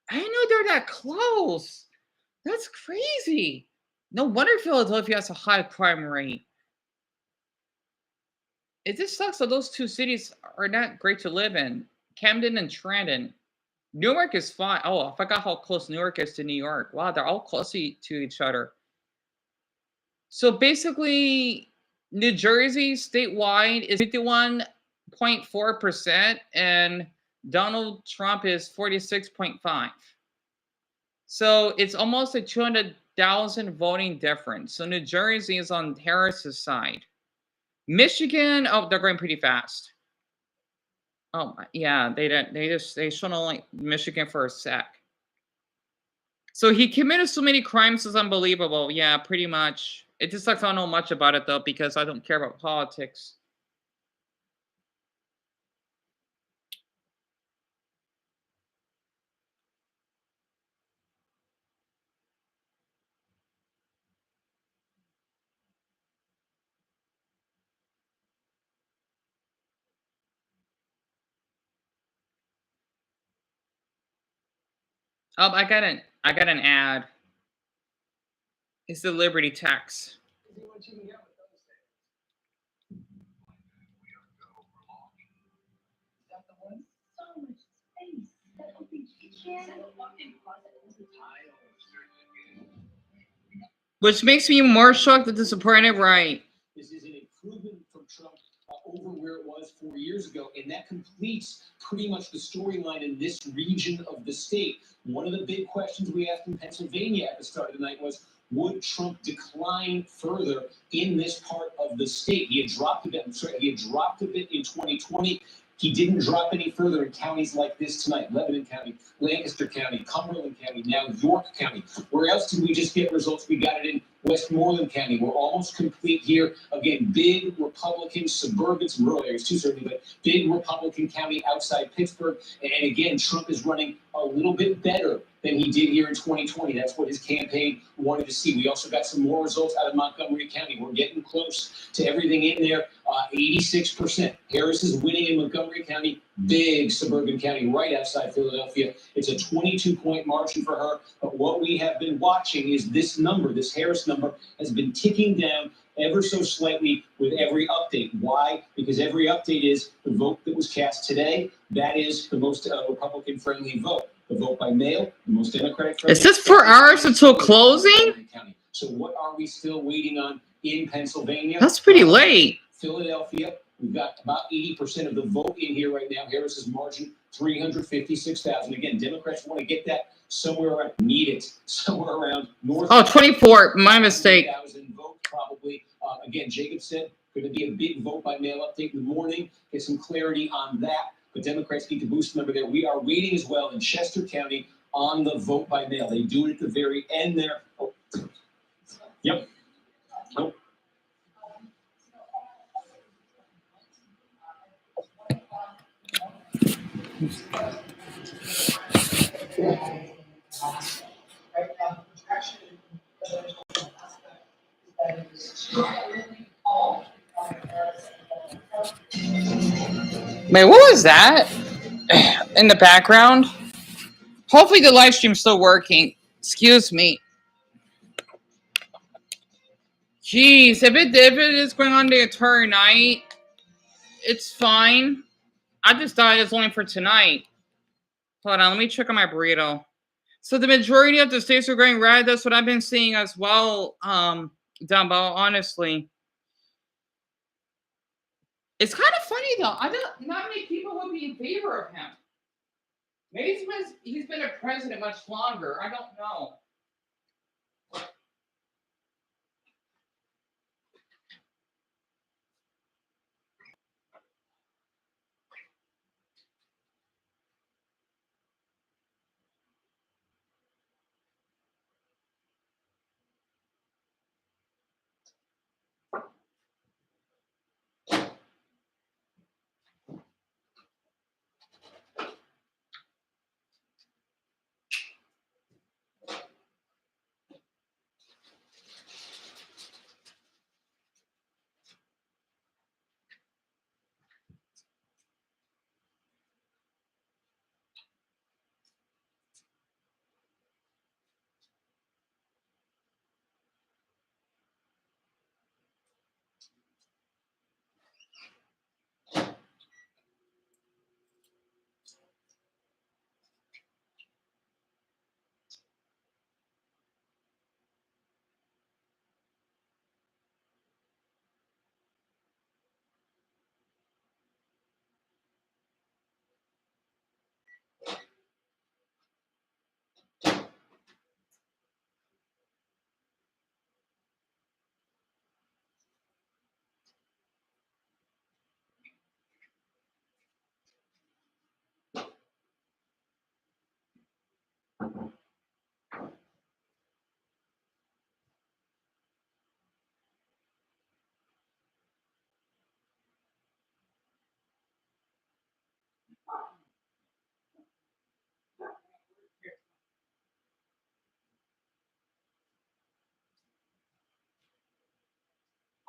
I didn't know they're that close. That's crazy. No wonder Philadelphia has a high crime rate. It just sucks that those two cities are not great to live in. Camden and Trenton. Newark is fine. Oh, I forgot how close Newark is to New York. Wow, they're all close to each other. So basically, New Jersey statewide is 51.4%, and Donald Trump is 46.5%. So it's almost a 200,000 voting difference. So New Jersey is on Harris's side. Michigan, oh, they're going pretty fast. Oh yeah, they showed only Michigan for a sec. So he committed so many crimes, it's unbelievable. Yeah, pretty much. It just sucks I don't know much about it though because I don't care about politics. Oh, I got an ad. It's the Liberty tax. Which makes me more shocked and disappointed, right? This is an improvement from Trump over where it was 4 years years ago, and that completes pretty much the storyline in this region of the state. One of the big questions we asked in Pennsylvania at the start of the night was, would Trump decline further in this part of the state? He had dropped a bit. He had dropped a bit in 2020. He didn't drop any further in counties like this tonight: Lebanon County, Lancaster County, Cumberland County, now York County. Where else did we just get results? We got it in Westmoreland County. We're almost complete here. Again, big Republican suburban, some rural areas too, certainly, but big Republican county outside Pittsburgh. And again, Trump is running a little bit better than he did here in 2020. That's what his campaign wanted to see. We also got some more results out of Montgomery County. We're getting close to everything in there. 86%. Harris is winning in Montgomery County, big suburban county right outside Philadelphia. It's a 22-point margin for her. But what we have been watching is this number, this Harris number, has been ticking down ever so slightly with every update. Why? Because every update is the vote that was cast today. That is the most Republican-friendly vote. The vote by mail, the most Democratic-friendly. Is this 4 hours until closing? So what are we still waiting on in Pennsylvania? That's pretty late. Philadelphia, we've got about 80% of the vote in here right now. Harris's margin, 356,000. Again, Democrats want to get that somewhere around, need it somewhere around north. Oh, 24. My mistake. Vote probably. Again, Jacob said going to be a big vote by mail update in the morning. Get some clarity on that. But Democrats need to boost the number there. We are waiting as well in Chester County on the vote by mail. They do it at the very end there. Oh. Yep. Oh. Wait, what was that in the background? Hopefully the live stream's still working. Excuse me. Jeez, if it is going on the entire night, it's fine. I just thought it was only for tonight. Hold on, let me check on my burrito. So the majority of the states are going red. That's what I've been seeing as well, Dumbo, honestly. It's kind of funny, though. Not many people would be in favor of him. Maybe he's been a president much longer. I don't know.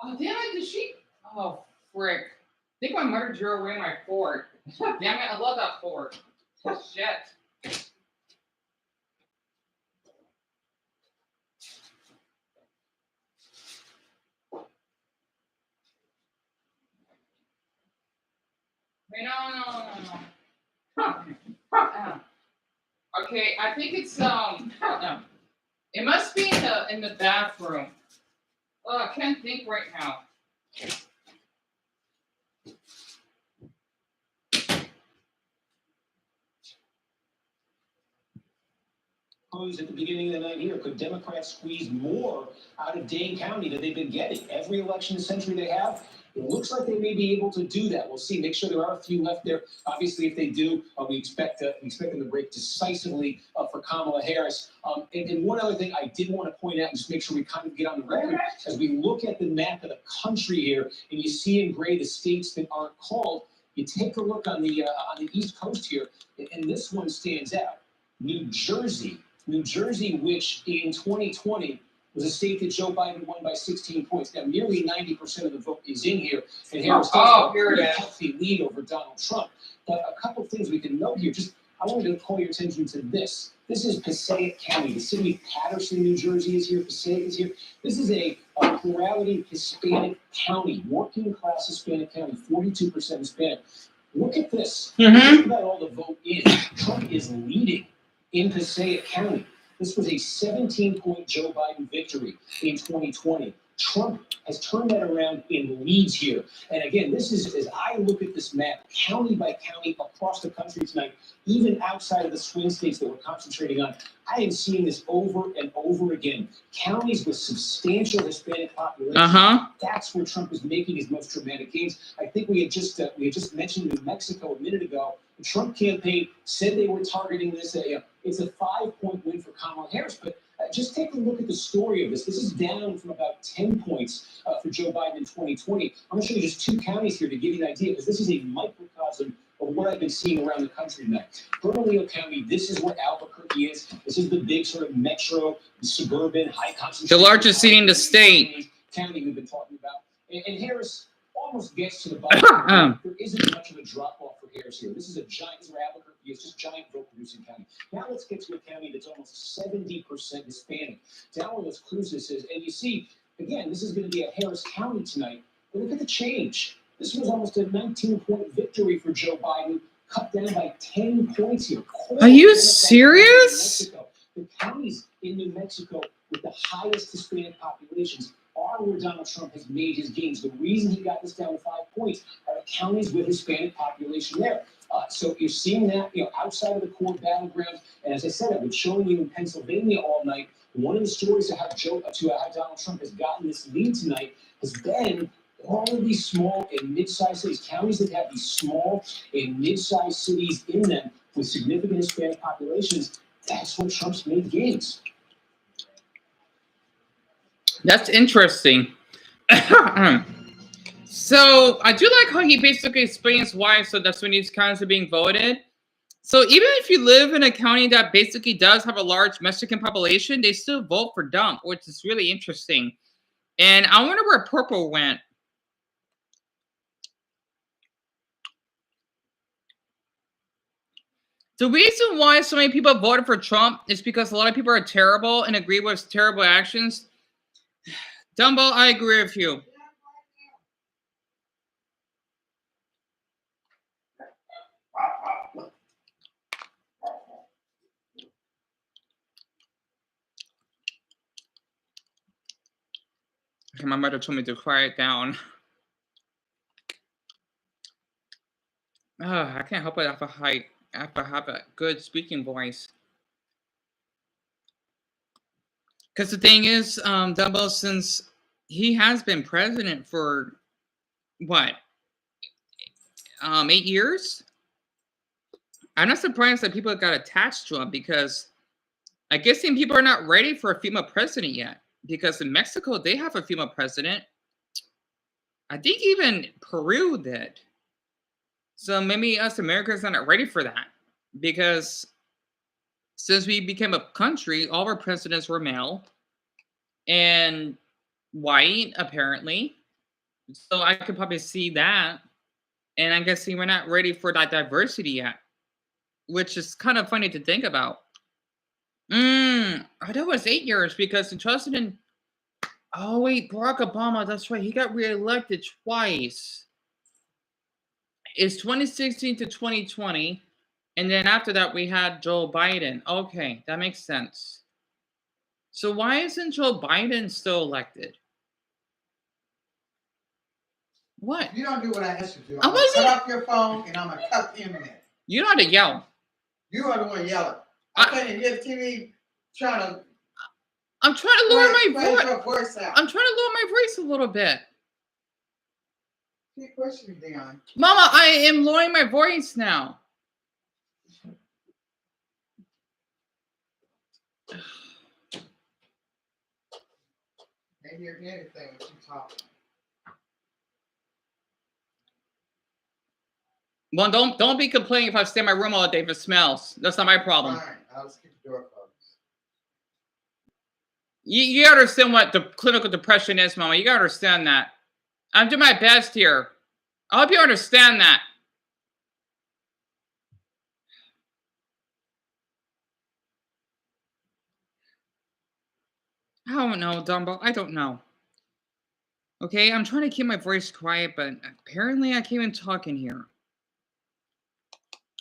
Oh, damn it, did she? Oh, frick. I think my mother drew away my fork. Damn it, I love that fork. Oh, shit. Wait, no. Okay, I think it's, no. It must be in the bathroom. Oh, I can't think right now. posed at the beginning of the night here. Could Democrats squeeze more out of Dane County than they've been getting? Every election this century they have, it looks like they may be able to do that. We'll see. Make sure there are a few left there. Obviously, if they do, we expect them to break decisively for Kamala Harris. And one other thing I did want to point out, and just make sure we kind of get on the record, as we look at the map of the country here, and you see in gray the states that aren't called, you take a look on the East Coast here, and this one stands out. New Jersey, which in 2020 was a state that Joe Biden won by 16 points. Now, nearly 90% of the vote is in here, and Harris does have a pretty healthy lead over Donald Trump. But a couple things we can note here. I wanted to call your attention to this. This is Passaic County. The city of Patterson, New Jersey is here. Passaic is here. This is a plurality Hispanic county, working class Hispanic county, 42% Hispanic. Look at this. Think about all the vote in. Trump is leading in Passaic County. This was a 17-point Joe Biden victory in 2020. Trump has turned that around in leads here. And again, this is, as I look at this map, county by county across the country tonight, even outside of the swing states that we're concentrating on, I am seeing this over and over again. Counties with substantial Hispanic populations, that's where Trump is making his most dramatic gains. I think we had just mentioned New Mexico a minute ago. The Trump campaign said they were targeting this. It's a 5-point win for Kamala Harris, but just take a look at the story of this. This is down from about 10 points for Joe Biden in 2020. I'm going to show you just 2 counties here to give you an idea, because this is a microcosm of what I've been seeing around the country now. Bernalillo County, this is where Albuquerque is. This is the big sort of metro, suburban, high concentration. The largest city in the state. County we've been talking about. And Harris almost gets to the bottom. There isn't much of a drop-off for Harris here. This is where Albuquerque is, just giant vote-producing county. Now let's get to a county that's almost 70% Hispanic. Down where Las Cruces is, and you see, again, this is going to be a Harris County tonight. But look at the change. This was almost a 19-point victory for Joe Biden, cut down by 10 points here. Are you serious? The counties in New Mexico with the highest Hispanic populations are where Donald Trump has made his gains. The reason he got this down to 5 points are the counties with Hispanic population there. So you're seeing that, outside of the core battlegrounds. And as I said, I've been showing you in Pennsylvania all night. One of the stories of how Donald Trump has gotten this lead tonight has been all of these small and mid-sized cities, counties that have these small and mid-sized cities in them with significant Hispanic populations. That's where Trump's made gains. That's interesting. So I do like how he basically explains why. So that's when these counties are being voted. So even if you live in a county that basically does have a large Mexican population, they still vote for Trump, which is really interesting. And I wonder where purple went. The reason why so many people voted for Trump is because a lot of people are terrible and agree with his terrible actions. Dumbo, I agree with you. Okay, my mother told me to quiet down. I can't help it if I have a good speaking voice. Because the thing is, Dumbo, since he has been president for, what, 8 years? I'm not surprised that people got attached to him, because I guess some people are not ready for a female president yet. Because in Mexico, they have a female president. I think even Peru did. So maybe us Americans are not ready for that. Because since we became a country, all of our presidents were male and white, apparently. So I could probably see that. And I'm guessing we're not ready for that diversity yet, which is kind of funny to think about. That was 8 years, because in 2000, oh wait, Barack Obama, that's right, he got reelected twice. It's 2016 to 2020, and then after that we had Joe Biden. Okay, that makes sense. So why isn't Joe Biden still elected? What? You don't do what I asked you to do. I I'm going to cut wasn't. off your phone and I'm going to cut the internet. You know how to yell. You are the one yelling. I can't even hear the TV I'm trying to lower my voice. Your voice out. I'm trying to lower my voice a little bit. Keep pushing it down. Mama, I am lowering my voice now. Can't hear anything when you talk. Well, don't be complaining if I stay in my room all day if it smells. That's not my problem. Fine. I'll just keep the door closed. You understand what the clinical depression is, Mama. You gotta understand that. I'm doing my best here. I hope you understand that. I don't know, Dumbo. I don't know. Okay, I'm trying to keep my voice quiet, but apparently I can't even talk in here.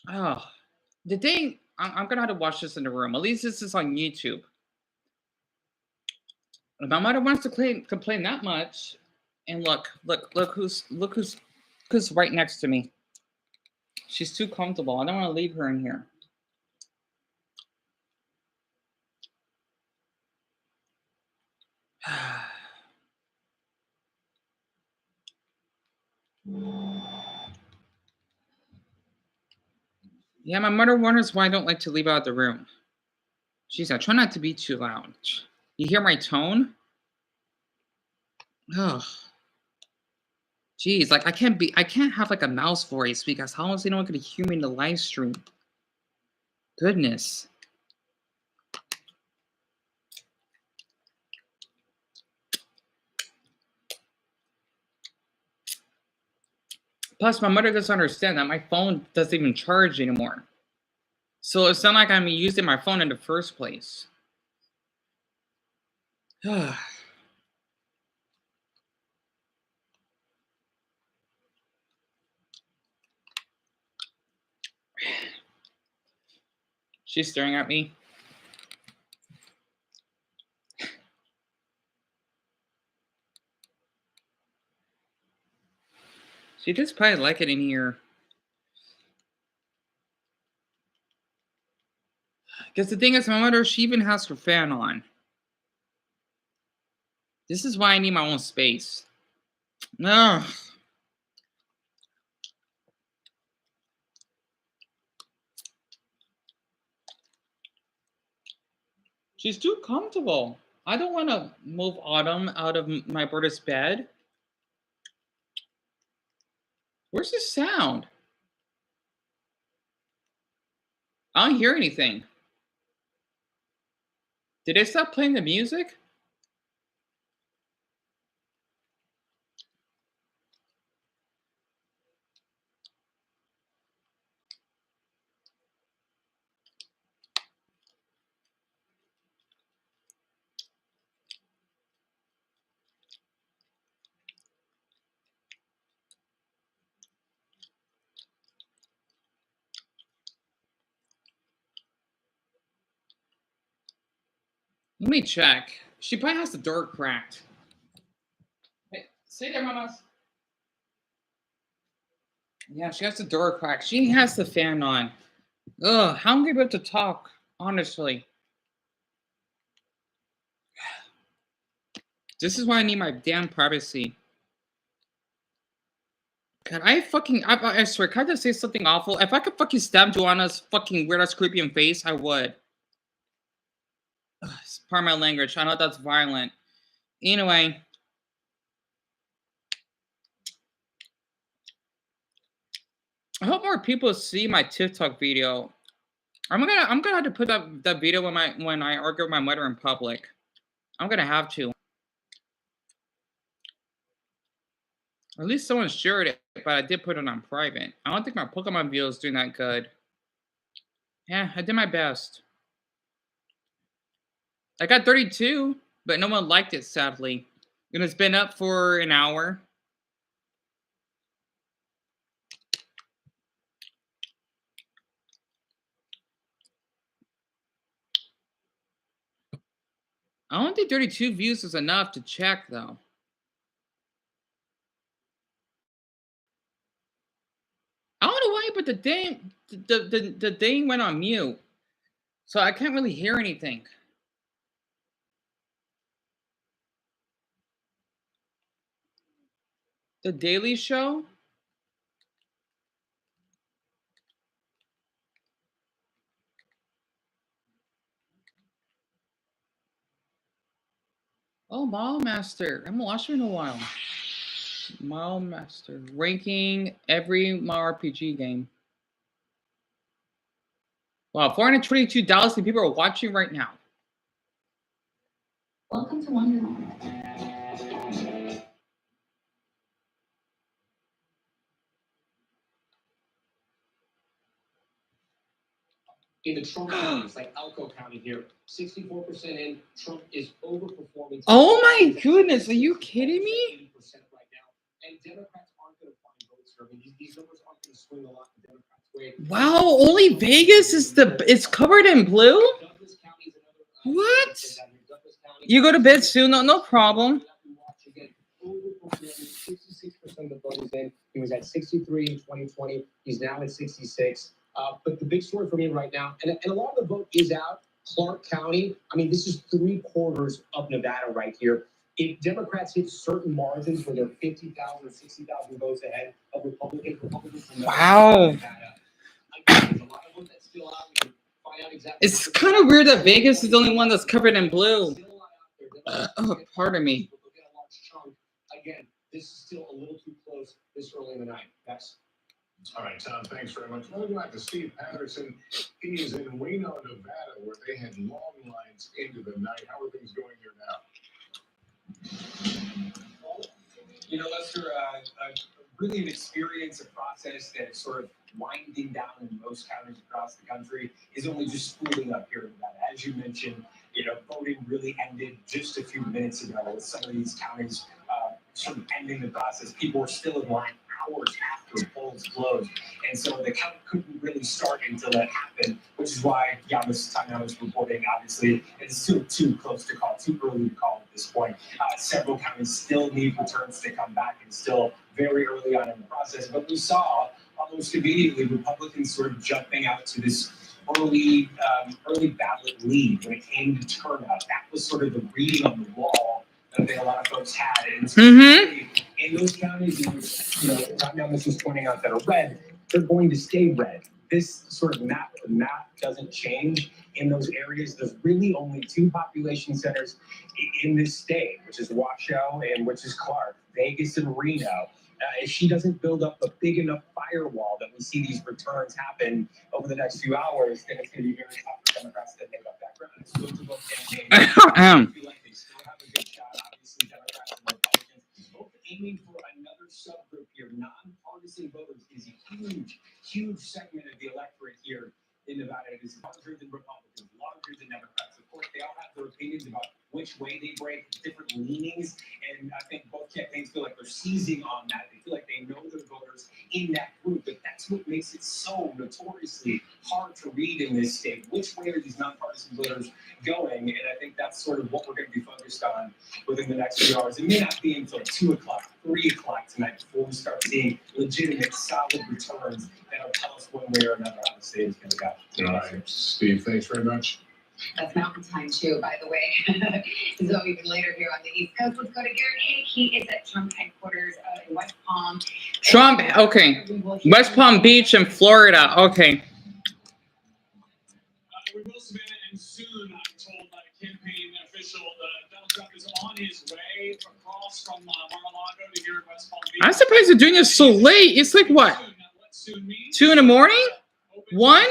Oh, the thing, I'm gonna have to watch this in the room. At least this is on YouTube. If my mother wants to complain that much, and look who's right next to me. She's too comfortable. I don't want to leave her in here. Yeah, my mother wonders why I don't like to leave out the room. Jeez, I try not to be too loud. You hear my tone? Oh. Jeez, like I can't have like a mouse voice because how is anyone gonna hear me in the live stream? Goodness. Plus, my mother doesn't understand that my phone doesn't even charge anymore. So it's not like I'm using my phone in the first place. She's staring at me. She does probably like it in here. Because the thing is, my mother, she even has her fan on. This is why I need my own space. Ugh. She's too comfortable. I don't want to move Autumn out of my brother's bed. Where's the sound? I don't hear anything. Did they stop playing the music? Let me check. She probably has the door cracked. Hey, stay there, mamas. Yeah, she has the door cracked. She has the fan on. Ugh, how am I able to talk, honestly? This is why I need my damn privacy. God, I swear, can I just say something awful? If I could fucking stab Joanna's fucking weird-ass creepy in face, I would. Ugh, it's part of my language. I know that's violent. Anyway. I hope more people see my TikTok video. I'm gonna have to put that video when I argue with my mother in public. I'm gonna have to. Or at least someone shared it, but I did put it on private. I don't think my Pokemon video is doing that good. Yeah, I did my best. I got 32, but no one liked it, sadly. And it's been up for an hour. I don't think 32 views is enough to check, though. I don't know why, but the thing went on mute. So I can't really hear anything. The Daily Show? Oh, Mile Master. I haven't watched him in a while. Mile Master. Ranking every Mile RPG game. Wow, 422,000 people are watching right now. Welcome to Wonderland. In the Trump counties, like Elko County here, 64% in, Trump is overperforming. Oh my goodness, are you kidding me? 80% right now. And Democrats aren't going to find votes here. I mean, these numbers aren't going to swing a lot the Democrats' way. Wow, only Vegas is it's covered in blue? Douglas County is another, What? Douglas County, You go to bed soon? No problem. Overperforming, 66% of the vote is in. He was at 63 in 2020. He's now at 66. But the big story for me right now, and a lot of the vote is out. Clark County, I mean, this is 3/4 of Nevada right here. If Democrats hit certain margins where they're 50,000, 60,000 votes ahead of Republicans Wow. Nevada, again, there's a lot of vote that's still out. We can find out exactly. It's kind of weird that Vegas is the only one that's covered in blue. Pardon me. Again, this is still a little too close this early in the night. That's All right, Tom, thanks very much. We'll go back to Steve Patterson. He is in Reno, Nevada, where they had long lines into the night. How are things going there now? Well, you know, Lester, really an experience, a process that is sort of winding down in most counties across the country is only just spooling up here in Nevada. As you mentioned, you know, voting really ended just a few minutes ago with some of these counties sort of ending the process. People were still in line hours after polls closed. And so the count couldn't really start until that happened, which is why Yamas Tanya was reporting, obviously, it's still too close to call, too early to call at this point. Several counties still need returns to come back and still very early on in the process. But we saw almost immediately Republicans sort of jumping out to this early ballot lead when it came to turnout. That was sort of the reading on the wall that a lot of folks had. And in those counties, you know, Tanya was just pointing out that are red, they're going to stay red. This sort of map doesn't change in those areas. There's really only two population centers in this state, which is Washoe and which is Clark, Vegas and Reno. If she doesn't build up a big enough firewall that we see these returns happen over the next few hours, then it's going to be very tough for Democrats to make up that ground. It's still to vote campaign. I feel like they still have a good shot. Obviously, Democrats and Republicans both aiming for another subgroup here. Nonpartisan voters is a huge segment of the electorate here in Nevada. It is larger than Republicans, larger than Democrats. Of course, they all have their opinions about which way they break, different leanings, and I think both campaigns feel like they're seizing on that. They feel like they know their voters in that group, but that's what makes it so notoriously hard to read in this state. Which way are these nonpartisan voters going? And I think that's sort of what we're going to be focused on within the next few hours. It may not be until 2 o'clock, 3 o'clock tonight before we start seeing legitimate, solid returns that'll tell us one way or another how the state is going to go. All right, Steve, thanks very much. That's mountain time too, by the way. So even later here on the East Coast, let's go to Garrett Haig. He is at Trump headquarters in West Palm. Trump, okay. West Palm Beach in Florida, okay. We will, Savannah, and soon, I'm told by a campaign official, Donald Trump is on his way across from Mar-a-Lago to here in West Palm Beach. I'm surprised they're doing this so late. It's like what? 2 in the morning? 1?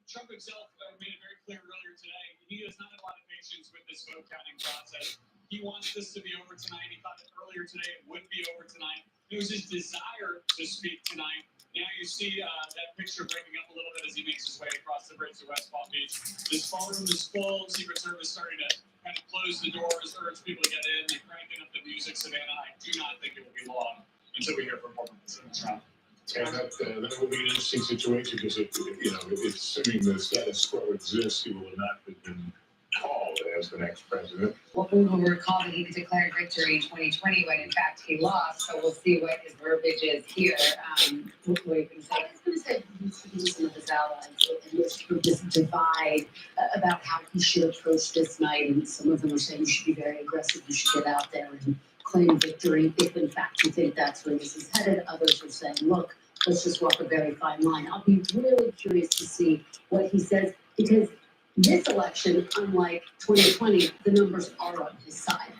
Trump himself made it very clear earlier today. He does not have a lot of patience with this vote counting process. He wants this to be over tonight. He thought that earlier today it would be over tonight. It was his desire to speak tonight. Now you see that picture breaking up a little bit as he makes his way across the bridge to West Palm Beach. This ballroom is full. Secret Service starting to kind of close the doors, urge people to get in. They're cranking up the music. Savannah, I do not think it will be long until we hear from President Trump. And that will be an interesting situation because, assuming the status quo exists, he will not have been called as the next president. Well, we will recall that he declared victory in 2020 when, in fact, he lost. So we'll see what his verbiage is here. What you can say. I was going to say he's some of his allies and this divide about how he should approach this night. And some of them are saying you should be very aggressive. You should get out there claim victory if in fact you think that's where this is headed. Others are saying, look, let's just walk a very fine line. I'll be really curious to see what he says, because this election, unlike 2020, the numbers are on his side.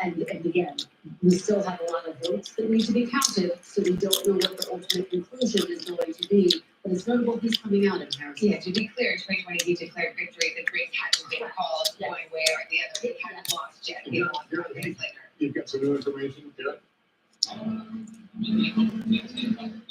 And again, we still have a lot of votes that need to be counted, so we don't know what the ultimate conclusion is going to be. But it's notable he's coming out in Harrison. Yeah, to be clear, in 2020 he declared victory. The race hadn't been called one way or the other. He hadn't lost yet. He lost 3 days later. You've got some new information, Garrett?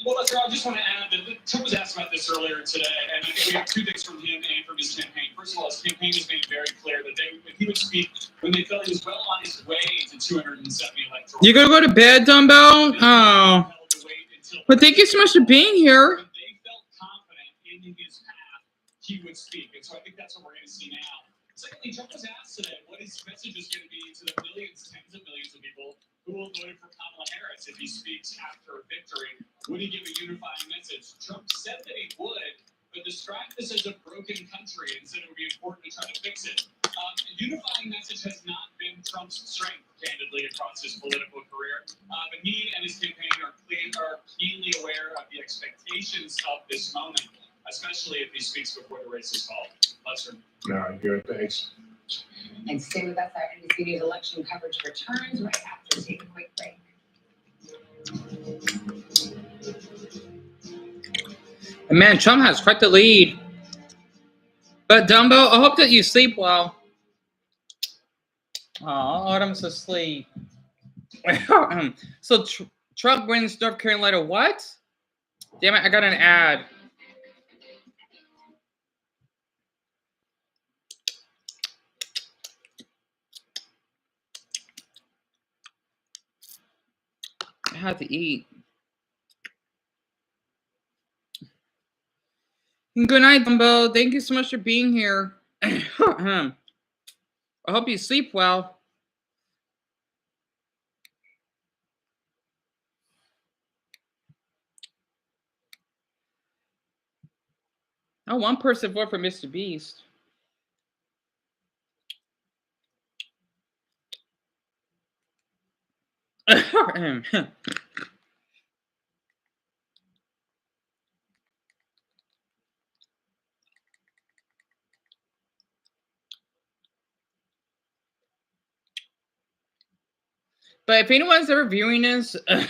Well, that's right. I just want to add that Trump was asked about this earlier today, and I think we have 2 things from him and from his campaign. First of all, his campaign has made very clear that if he would speak when they felt he was well on his way to 270 electoral. You gonna go to bed, Dumbo? Oh. But thank you so much for being here. They felt confident in his path he would speak, and so I think that's what we're going to see now. Secondly, Trump was asked today what his message is going to be to the millions, tens of millions of people who will vote for Kamala Harris if he speaks after victory. Would he give a unifying message? Trump said that he would, but described this as a broken country and said it would be important to try to fix it. A unifying message has not been Trump's strength, candidly, across his political career. But he and his campaign are keenly aware of the expectations of this moment, especially if he speaks before the race is called. Lester. All right, good, thanks. And stay with us. Our NBC News election coverage returns right after. Take a quick break. And man, Trump has quite the lead. But Dumbo, I hope that you sleep well. Oh, Autumn's asleep. So Trump wins North Carolina. What? Damn it! I got an ad. I had to eat. And good night, Dumbo. Thank you so much for being here. I hope you sleep well. Oh, one person voted for Mr. Beast. But if anyone's ever viewing this, I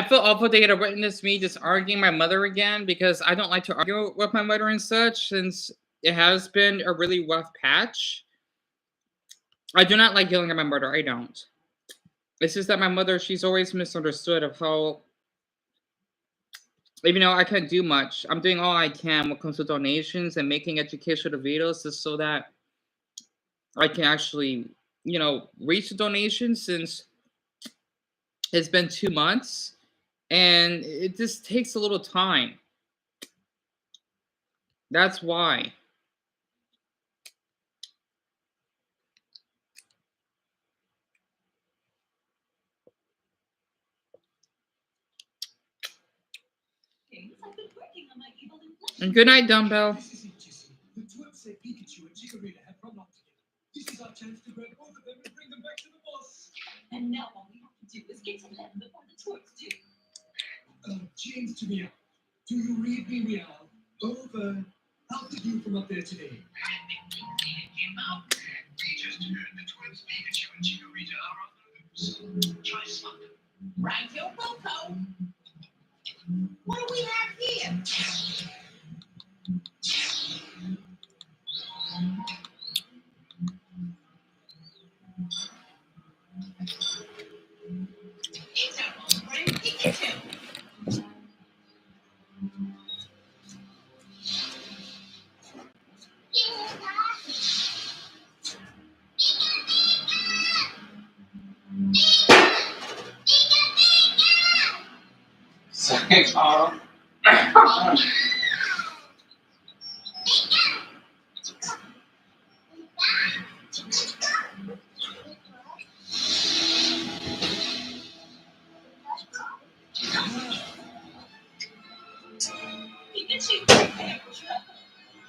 feel awful they had to witness me just arguing my mother again, because I don't like to argue with my mother and such, since it has been a really rough patch. I do not like yelling at my mother. I don't. It's just that my mother, she's always misunderstood of how, even though I can't do much, I'm doing all I can when it comes to donations and making educational videos just so that I can actually, you know, reach the donations, since it's been 2 months and it just takes a little time. That's why. And good night, Dumbbell. This is interesting. The twins say Pikachu and Chikorita have run off together. This is our chance to grab both of them and bring them back to the boss. And now all we have to do is get to them before the twins do. James to Meow. Do you read me, Meow? Over. How did you from up there today? We just heard the twins Pikachu and Chikorita are on the loose. Try something. Right, yo, Poco. What do we have here? It's our old friend Pikachu. Sorry, Carl.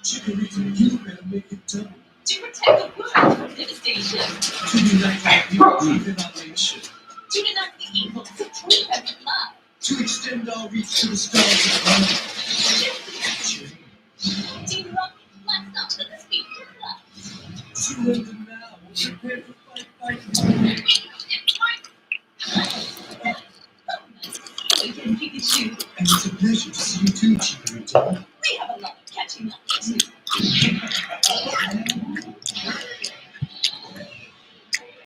Chikorita, you better make it tough. To protect the world from devastation. To be like that, you are Even our nation. To denounce the evils of truth and love. To extend our reach to the stars of love. Team Rocket, blast off to the speed of love. Surrender now. Prepare to fight. Pikachu. And it's a pleasure to see you too, Chikorita. We have a lot of catching up to do.